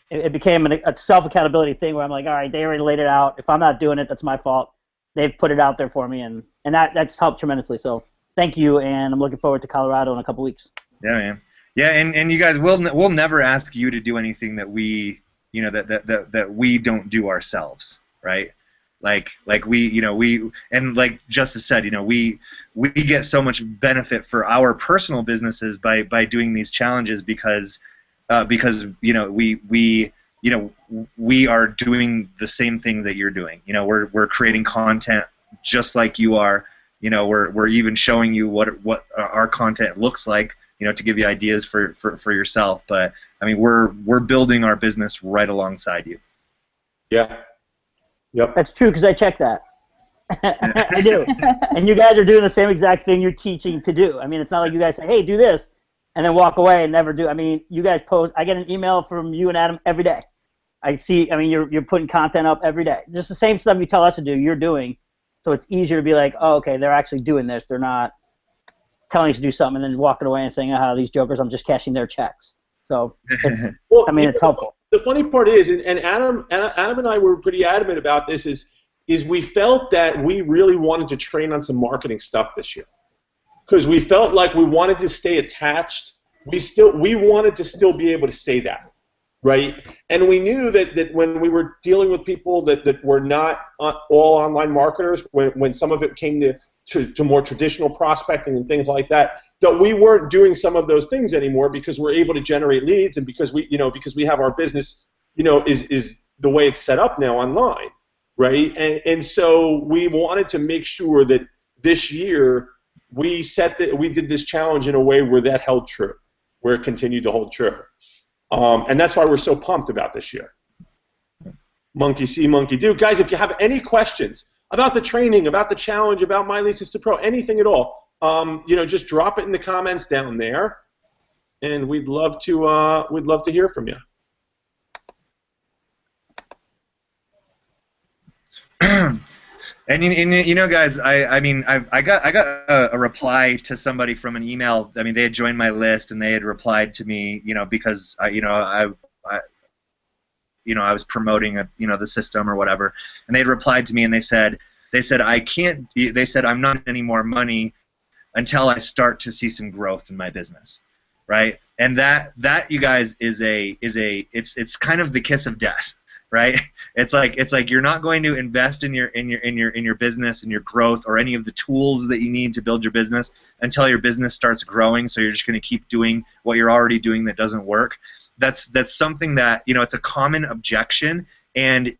it became a self-accountability thing where I'm like, all right, they already laid it out. If I'm not doing it, that's my fault. They've put it out there for me, and that's helped tremendously. So thank you, and I'm looking forward to Colorado in a couple weeks. Yeah, man. Yeah, and you guys, we'll never ask you to do anything that we, you know, that we don't do ourselves, right? Like we and like Justice said, you know, we get so much benefit for our personal businesses by doing these challenges because you know we are doing the same thing that you're doing. You know, we're creating content just like you are. You know, we're even showing you what our content looks like, you know, to give you ideas for yourself. But I mean, we're building our business right alongside you. Yeah. Yep. That's true, because I check that. I do. And you guys are doing the same exact thing you're teaching to do. I mean, it's not like you guys say, hey, do this, and then walk away and never do. I mean, you guys post. I get an email from you and Adam every day. I see. I mean, you're putting content up every day. Just the same stuff you tell us to do, you're doing. So it's easier to be like, oh, okay, they're actually doing this. They're not telling you to do something and then walking away and saying, oh, these jokers, I'm just cashing their checks. So, it's helpful. The funny part is, and Adam and I were pretty adamant about this, is is we felt that we really wanted to train on some marketing stuff this year, because we felt like we wanted to stay attached. We wanted to still be able to say that, right? And we knew that when we were dealing with people that were not all online marketers, when some of it came to more traditional prospecting and things like that, that we weren't doing some of those things anymore, because we're able to generate leads, and because we have our business, is the way it's set up now online, right? And so we wanted to make sure that this year we did this challenge in a way where that held true, where it continued to hold true. And that's why we're so pumped about this year. Monkey see, monkey do. Guys, if you have any questions about the training, about the challenge, about My Lead System Pro, anything at all, just drop it in the comments down there, and we'd love to hear from you. And guys, I got a reply to somebody from an email. I mean, they had joined my list and they had replied to me, because I was promoting the system or whatever, and they had replied to me and they said I can't. They said I'm not any more money until I start to see some growth in my business, right? And that you guys it's kind of the kiss of death. Right? It's like you're not going to invest in your business and your growth or any of the tools that you need to build your business until your business starts growing. So you're just going to keep doing what you're already doing that doesn't work. That's something that it's a common objection. And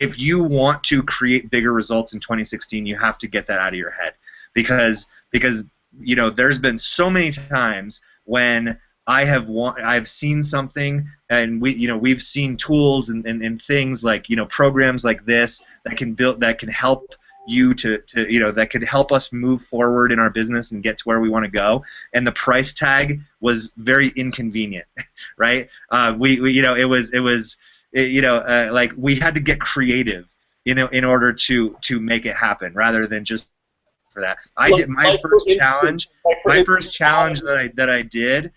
if you want to create bigger results in 2016, you have to get that out of your head, because there's been so many times when I've seen something, and we've seen tools and things like programs like this that can help you that could help us move forward in our business and get to where we want to go. And the price tag was very inconvenient, right? Like we had to get creative, in order to make it happen, rather than just for that. I did my first challenge. My first challenge that I did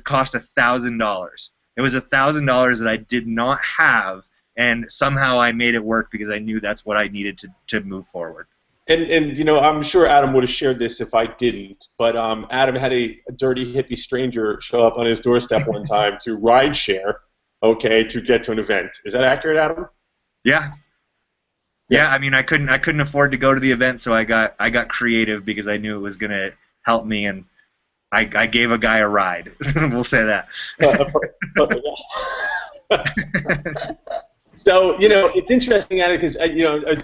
cost $1,000. It was $1,000 that I did not have, and somehow I made it work because I knew that's what I needed to move forward. And I'm sure Adam would have shared this if I didn't, but Adam had a dirty hippie stranger show up on his doorstep one time to ride share, to get to an event. Is that accurate, Adam? Yeah. Yeah, I mean, I couldn't afford to go to the event, so I got creative because I knew it was gonna help me, and I gave a guy a ride. We'll say that. So it's interesting, Adam, because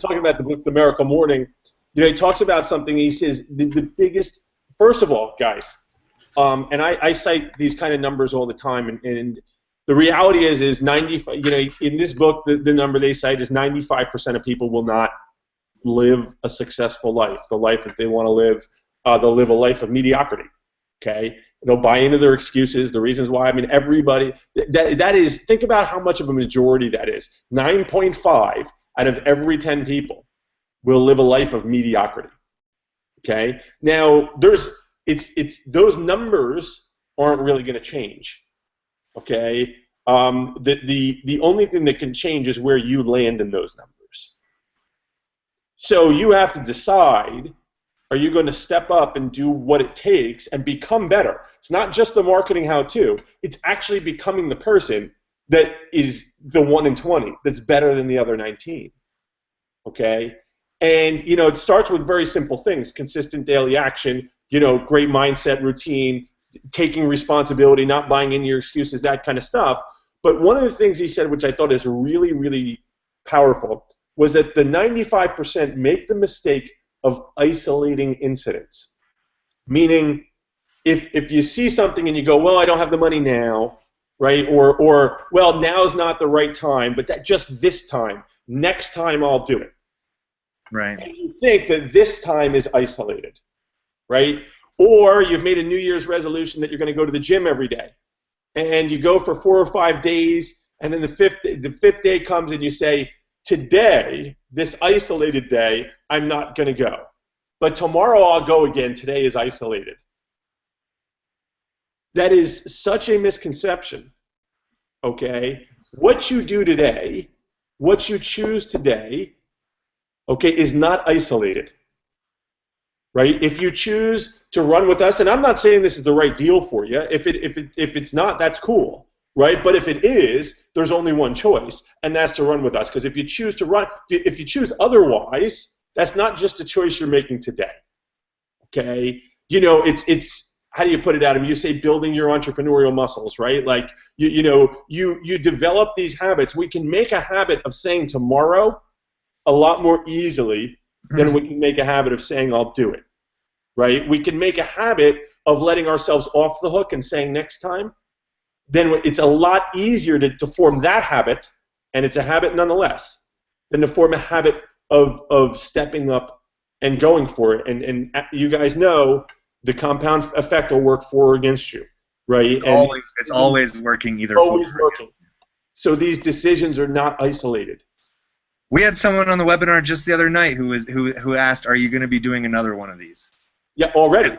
talking about the book, The Miracle Morning, he talks about something. He says the biggest, first of all, guys, and I cite these kind of numbers all the time, and the reality is 95. In this book, the number they cite is 95% of people will not live a successful life, the life that they want to live. They'll live a life of mediocrity. Okay, they'll buy into their excuses, the reasons why. I mean, everybody. That is. Think about how much of a majority that is. 9.5 out of every 10 people will live a life of mediocrity. Okay. Now, those numbers aren't really going to change. Okay. The only thing that can change is where you land in those numbers. So you have to decide. Are you going to step up and do what it takes and become better? It's not just the marketing how-to. It's actually becoming the person that is the 1 in 20 that's better than the other 19. Okay? And, it starts with very simple things: consistent daily action, great mindset, routine, taking responsibility, not buying into your excuses, that kind of stuff. But one of the things he said, which I thought is really, really powerful, was that the 95% make the mistake of isolating incidents. Meaning, if you see something and you go, well, I don't have the money now, right? Or well, now's not the right time, but just this time. Next time I'll do it. Right. And you think that this time is isolated, right? Or you've made a New Year's resolution that you're going to go to the gym every day, and you go for 4 or 5 days, and then the fifth day comes and you say, today, this isolated day, I'm not going to go. But tomorrow I'll go again. Today is isolated. That is such a misconception, okay? What you do today, what you choose today, okay, is not isolated, right? If you choose to run with us, and I'm not saying this is the right deal for you. If it's not, that's cool, right? But if it is, there's only one choice, and that's to run with us. Because if you choose to run, if you choose otherwise, that's not just a choice you're making today. Okay, you know, it's how do you put it, Adam? You say building your entrepreneurial muscles, right? Like you develop these habits. We can make a habit of saying tomorrow a lot more easily than we can make a habit of saying I'll do it, right? We can make a habit of letting ourselves off the hook and saying next time. Then it's a lot easier to form that habit, and it's a habit nonetheless, than to form a habit of stepping up and going for it. And you guys know the compound effect will work for or against you, right? It's always working either always for. working. So these decisions are not isolated. We had someone on the webinar just the other night who asked, "Are you going to be doing another one of these?" Yeah, already.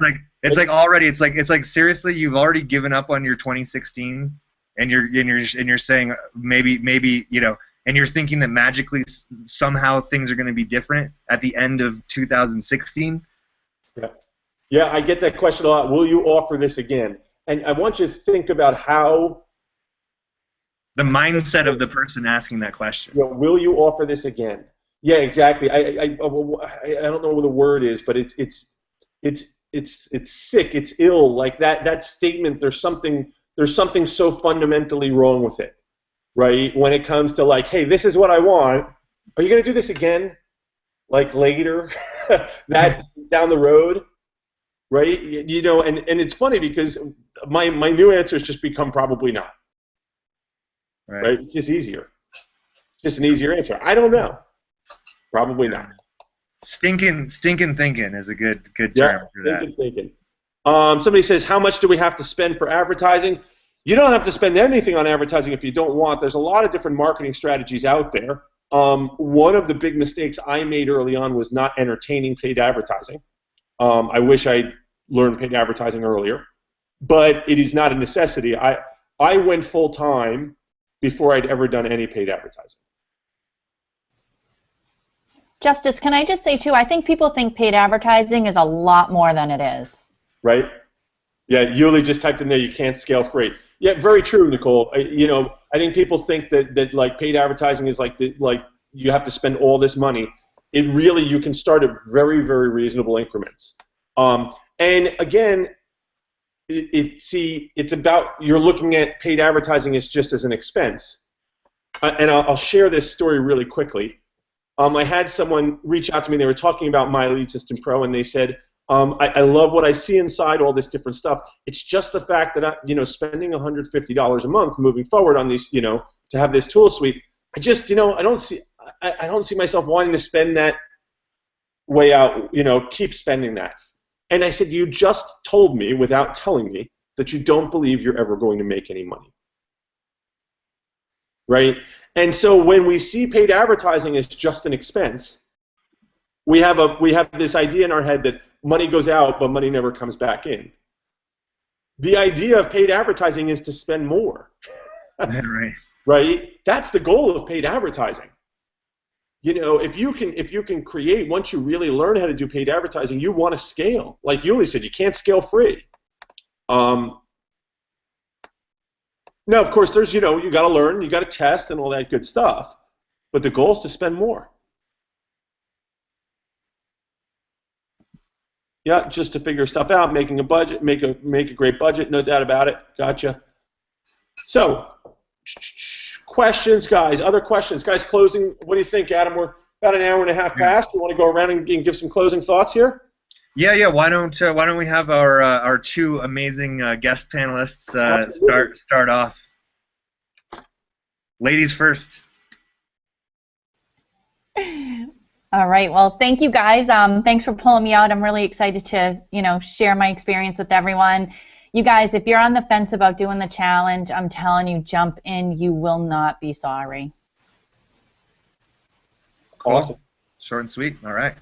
It's like seriously, you've already given up on your 2016, and you're saying maybe you know, and you're thinking that magically somehow things are going to be different at the end of 2016. Yeah, I get that question a lot. Will you offer this again? And I want you to think about how the mindset of the person asking that question. You know, will you offer this again? Yeah, exactly. I don't know what the word is, but it's sick. It's ill. Like that statement. There's something so fundamentally wrong with it, right? When it comes to like, hey, this is what I want. Are you going to do this again? Like later, that down the road, right? You know, and it's funny because my new answer has just become probably not. Right? It's just easier. Just an easier answer. I don't know. Probably not. Stinking thinking is a good term for that. Stinking thinking. Somebody says, how much do we have to spend for advertising? You don't have to spend anything on advertising if you don't want. There's a lot of different marketing strategies out there. One of the big mistakes I made early on was not entertaining paid advertising. I wish I learned paid advertising earlier, but it is not a necessity. I went full time before I'd ever done any paid advertising. Justice, can I just say too, I think people think paid advertising is a lot more than it is. Right? Yeah, Yuli just typed in there, you can't scale free. Yeah, very true, Nicole. You know, I think people think that like paid advertising is like you have to spend all this money. It really, you can start at very, very reasonable increments. And again, it's about, you're looking at paid advertising as just as an expense. And I'll share this story really quickly. I had someone reach out to me. They were talking about My Lead System Pro, and they said, I love what I see inside all this different stuff. It's just the fact that spending $150 a month moving forward on these, to have this tool suite. I just, I don't see myself wanting to spend that way out. Keep spending that. And I said, you just told me without telling me that you don't believe you're ever going to make any money. Right? And so when we see paid advertising as just an expense, we have this idea in our head that money goes out, but money never comes back in. The idea of paid advertising is to spend more. Right. Right? That's the goal of paid advertising. If you can create, once you really learn how to do paid advertising, you want to scale. Like Yuli said, you can't scale free. Now, of course, there's, you got to learn, you got to test and all that good stuff, but the goal is to spend more. Yeah, just to figure stuff out, making a budget, make a great budget, no doubt about it. Gotcha. So, questions, guys? Other questions, guys? Closing. What do you think, Adam? We're about an hour and a half past. You want to go around and give some closing thoughts here? Yeah. Why don't we have our two amazing guest panelists start off? Ladies first. All right. Well, thank you guys. Thanks for pulling me out. I'm really excited to share my experience with everyone. You guys, if you're on the fence about doing the challenge, I'm telling you, jump in. You will not be sorry. Cool. Awesome. Short and sweet. All right.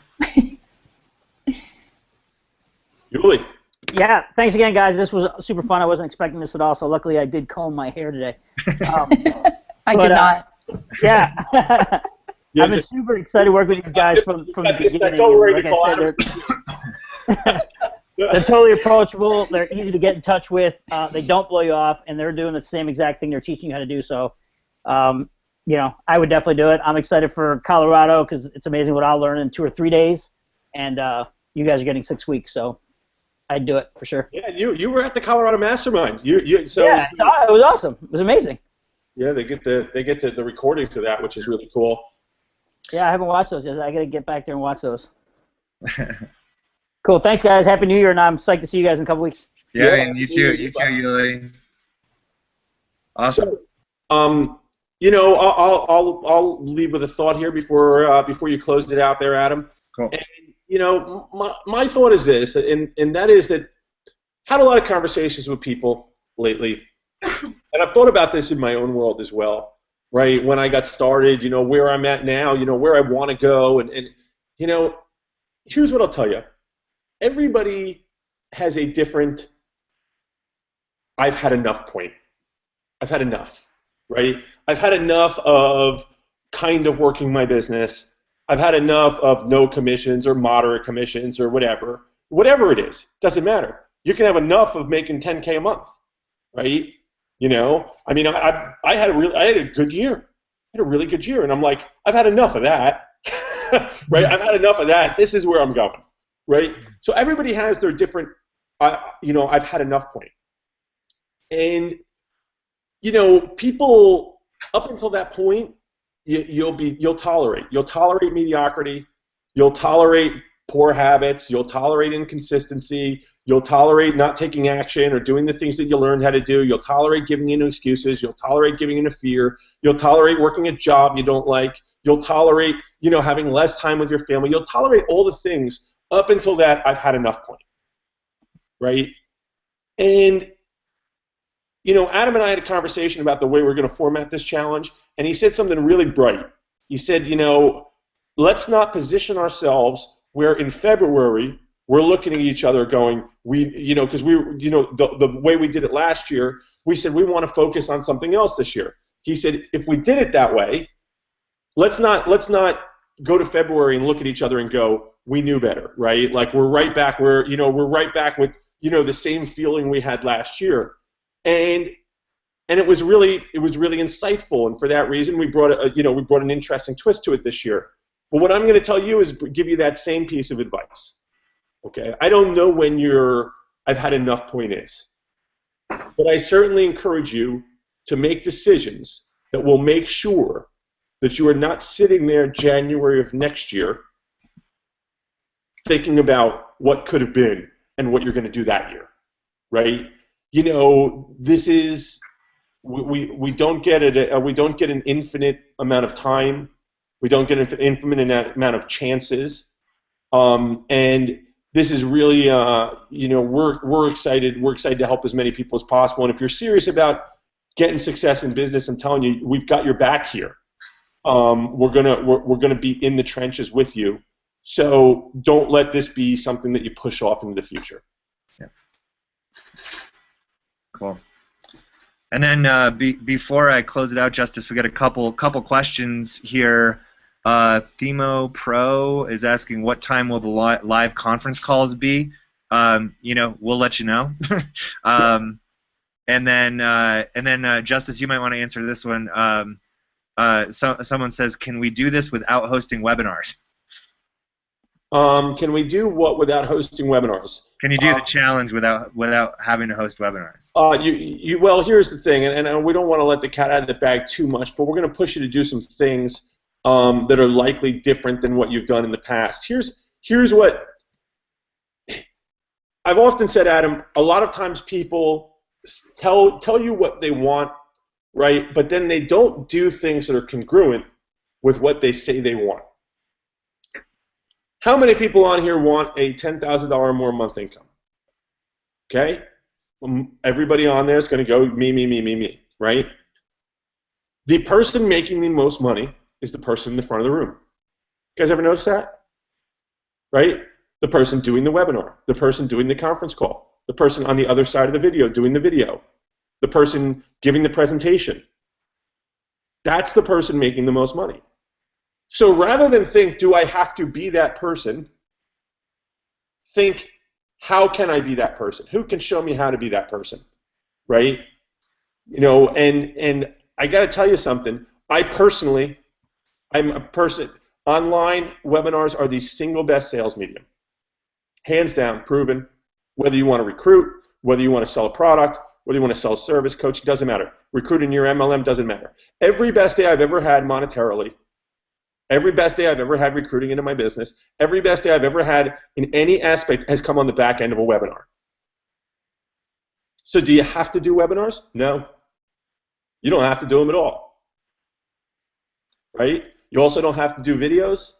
Yuli. Yeah, thanks again, guys. This was super fun. I wasn't expecting this at all, so luckily I did comb my hair today. I did not. Yeah. Yeah, I've been super excited to work with these guys from the beginning. Don't worry, Like I Nicole, said, they're totally approachable. They're easy to get in touch with. They don't blow you off, and they're doing the same exact thing they're teaching you how to do. So, you know, I would definitely do it. I'm excited for Colorado because it's amazing what I'll learn in 2 or 3 days, and you guys are getting 6 weeks, so I'd do it for sure. Yeah, you were at the Colorado Mastermind. Yeah, it was awesome. It was amazing. Yeah, they get the recordings of that, which is really cool. Yeah, I haven't watched those yet. I got to get back there and watch those. Cool. Thanks, guys. Happy New Year, and I'm psyched to see you guys in a couple weeks. Yeah, and you too, Yuli. Awesome. So, you know, I'll leave with a thought here before you closed it out there, Adam. Cool. And, you know, my thought is this, and that is that I had a lot of conversations with people lately, and I've thought about this in my own world as well, right? When I got started, you know, where I'm at now, you know, where I want to go, and you know, here's what I'll tell you. Everybody has a different I've had enough point. I've had enough, right? I've had enough of kind of working my business. I've had enough of no commissions or moderate commissions or whatever. Whatever it is, doesn't matter. You can have enough of making 10K a month, right? You know, I mean, I had a good year. I had a really good year, and I'm like, I've had enough of that, right? I've had enough of that. This is where I'm going, right? So everybody has their different, you know, I've had enough point. And, you know, people up until that point, you'll tolerate mediocrity, you'll tolerate poor habits, you'll tolerate inconsistency, you'll tolerate not taking action or doing the things that you learned how to do, you'll tolerate giving in to excuses, you'll tolerate giving in to fear, you'll tolerate working a job you don't like, you'll tolerate, you know, having less time with your family, you'll tolerate all the things up until that I've had enough point, right? And, you know, Adam and I had a conversation about the way we're going to format this challenge, and he said something really bright. He said, you know, let's not position ourselves where in February we're looking at each other going, you know, because the way we did it last year, we said we want to focus on something else this year. He said, if we did it that way, let's not go to February and look at each other and go, we knew better, right? Like we're right back where, you know, we're right back with, you know, the same feeling we had last year. And it was really insightful, and for that reason we brought an interesting twist to it this year. But what I'm going to tell you is give you that same piece of advice. Okay, I don't know when I've had enough point is, but I certainly encourage you to make decisions that will make sure that you are not sitting there January of next year thinking about what could have been and what you're going to do that year, right? You know, this is we don't get it. We don't get an infinite amount of time. We don't get an infinite amount of chances. And this is really, you know, we're excited. We're excited to help as many people as possible. And if you're serious about getting success in business, I'm telling you, we've got your back here. We're gonna be in the trenches with you. So don't let this be something that you push off into the future. Yeah. Cool. And then before I close it out, Justice, we got a couple questions here. Themo Pro is asking, what time will the live conference calls be? You know, we'll let you know. And then Justice, you might want to answer this one. Someone says, can we do this without hosting webinars? Can we do what without hosting webinars? Can you do the challenge without having to host webinars? Well, here's the thing, and we don't want to let the cat out of the bag too much, but we're going to push you to do some things that are likely different than what you've done in the past. Here's what I've often said, Adam. A lot of times people tell you what they want, right? But then they don't do things that are congruent with what they say they want. How many people on here want a $10,000 or more month income? Okay? Everybody on there is going to go me, right? The person making the most money is the person in the front of the room. You guys ever notice that? Right? The person doing the webinar, the person doing the conference call, the person on the other side of the video doing the video, the person giving the presentation. That's the person making the most money. So rather than think, do I have to be that person, think, how can I be that person? Who can show me how to be that person, right? You know, and I got to tell you something. I'm a person, online webinars are the single best sales medium. Hands down, proven. Whether you want to recruit, whether you want to sell a product, whether you want to sell a service, coach, doesn't matter. Recruiting your MLM doesn't matter. Every best day I've ever had monetarily, every best day I've ever had recruiting into my business, every best day I've ever had in any aspect has come on the back end of a webinar. So do you have to do webinars? No. You don't have to do them at all. Right? You also don't have to do videos.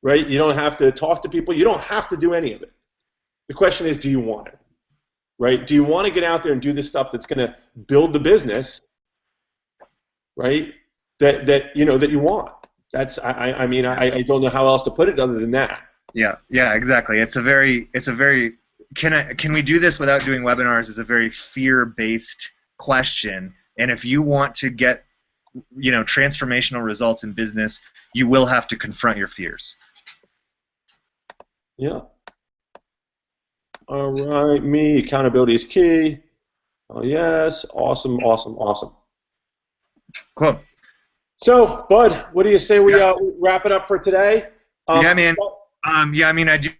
Right? You don't have to talk to people. You don't have to do any of it. The question is, do you want it? Right? Do you want to get out there and do the stuff that's going to build the business, right? That you know that you want. That's I mean I don't know how else to put it other than that. Yeah, exactly. It's a very can we do this without doing webinars is a very fear-based question. And if you want to get, you know, transformational results in business, you will have to confront your fears. Yeah. All right, me, accountability is key. Oh, yes, awesome, awesome, awesome. Cool. So, Bud, what do you say we wrap it up for today? Yeah, man. I mean, I do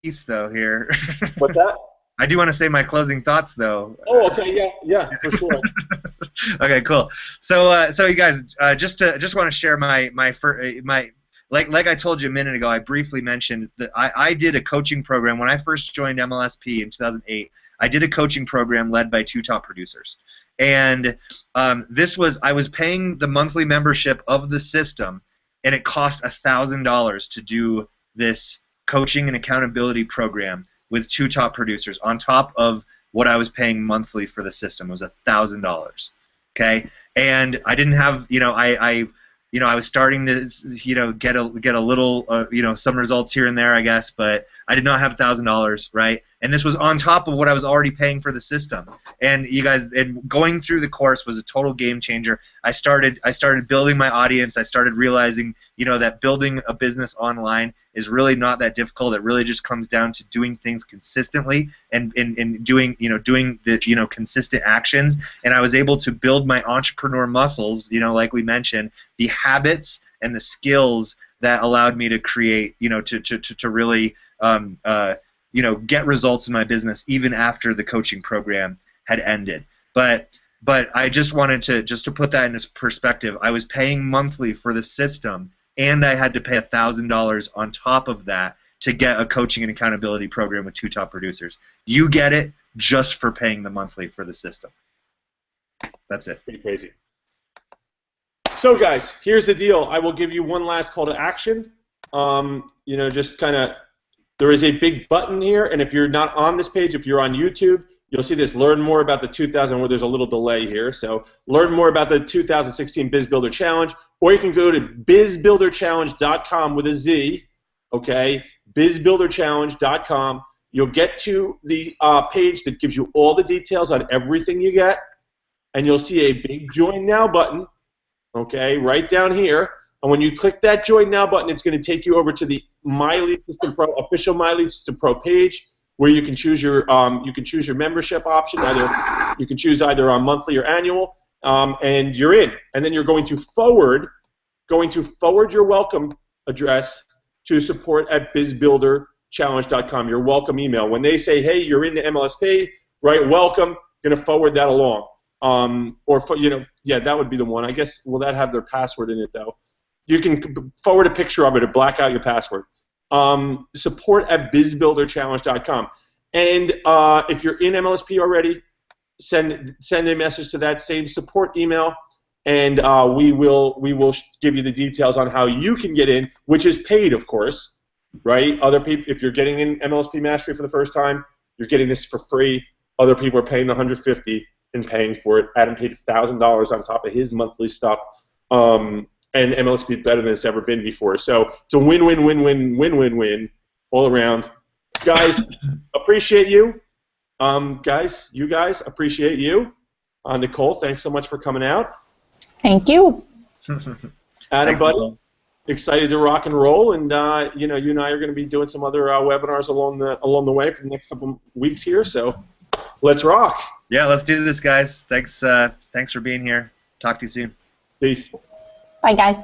piece though here. What's that? I do want to say my closing thoughts though. Oh, okay, yeah, for sure. Okay, cool. So, you guys, just want to share my like I told you a minute ago, I briefly mentioned that I did a coaching program when I first joined MLSP in 2008. I did a coaching program led by 2 top producers, and I was paying the monthly membership of the system, and it cost $1,000 to do this coaching and accountability program with 2 top producers on top of what I was paying monthly for the system. It was $1,000. Okay, and I didn't have, you know, I was starting to, you know, get a little, you know, some results here and there, I guess, but I did not have $1,000, right? And this was on top of what I was already paying for the system. And you guys, and going through the course was a total game changer. I started building my audience. I started realizing, you know, that building a business online is really not that difficult. It really just comes down to doing things consistently and doing the, you know, consistent actions. And I was able to build my entrepreneur muscles, you know, like we mentioned, the habits and the skills that allowed me to create, you know, to really you know, get results in my business even after the coaching program had ended. But I just wanted to put that into perspective. I was paying monthly for the system, and I had to pay $1,000 on top of that to get a coaching and accountability program with 2 top producers. You get it just for paying the monthly for the system. That's it. Pretty crazy. So, guys, here's the deal. I will give you one last call to action. You know, just kind of, there is a big button here, and if you're not on this page, if you're on YouTube, you'll see this learn more about the 2000, where there's a little delay here. So learn more about the 2016 Biz Builder Challenge, or you can go to bizbuilderchallenge.com with a Z, okay, bizbuilderchallenge.com. You'll get to the page that gives you all the details on everything you get, and you'll see a big Join Now button, okay, right down here. And when you click that Join Now button, it's going to take you over to the My Lead System Pro official My Lead System Pro page, where you can choose your membership option. You can choose either on monthly or annual, and you're in. And then you're going to forward your welcome address to support@bizbuilderchallenge.com. Your welcome email. When they say, "Hey, you're in the MLSP," right? Welcome. Going to forward that along. You know, yeah, that would be the one. I guess. Will that have their password in it though? You can forward a picture of it or black out your password. Support@bizbuilderchallenge.com. And if you're in MLSP already, send a message to that same support email, and we will give you the details on how you can get in, which is paid, of course, right? Other people, if you're getting in MLSP Mastery for the first time, you're getting this for free. Other people are paying the $150 and paying for it. Adam paid $1,000 on top of his monthly stuff. And MLSP is better than it's ever been before. So it's a win-win-win-win-win-win-win all around. Guys, appreciate you. You guys, appreciate you. Nicole, thanks so much for coming out. Thank you. Adam, buddy, excited to rock and roll, and you know, you and I are going to be doing some other webinars along the way for the next couple weeks here. So let's rock. Yeah, let's do this, guys. Thanks for being here. Talk to you soon. Peace. Bye, guys.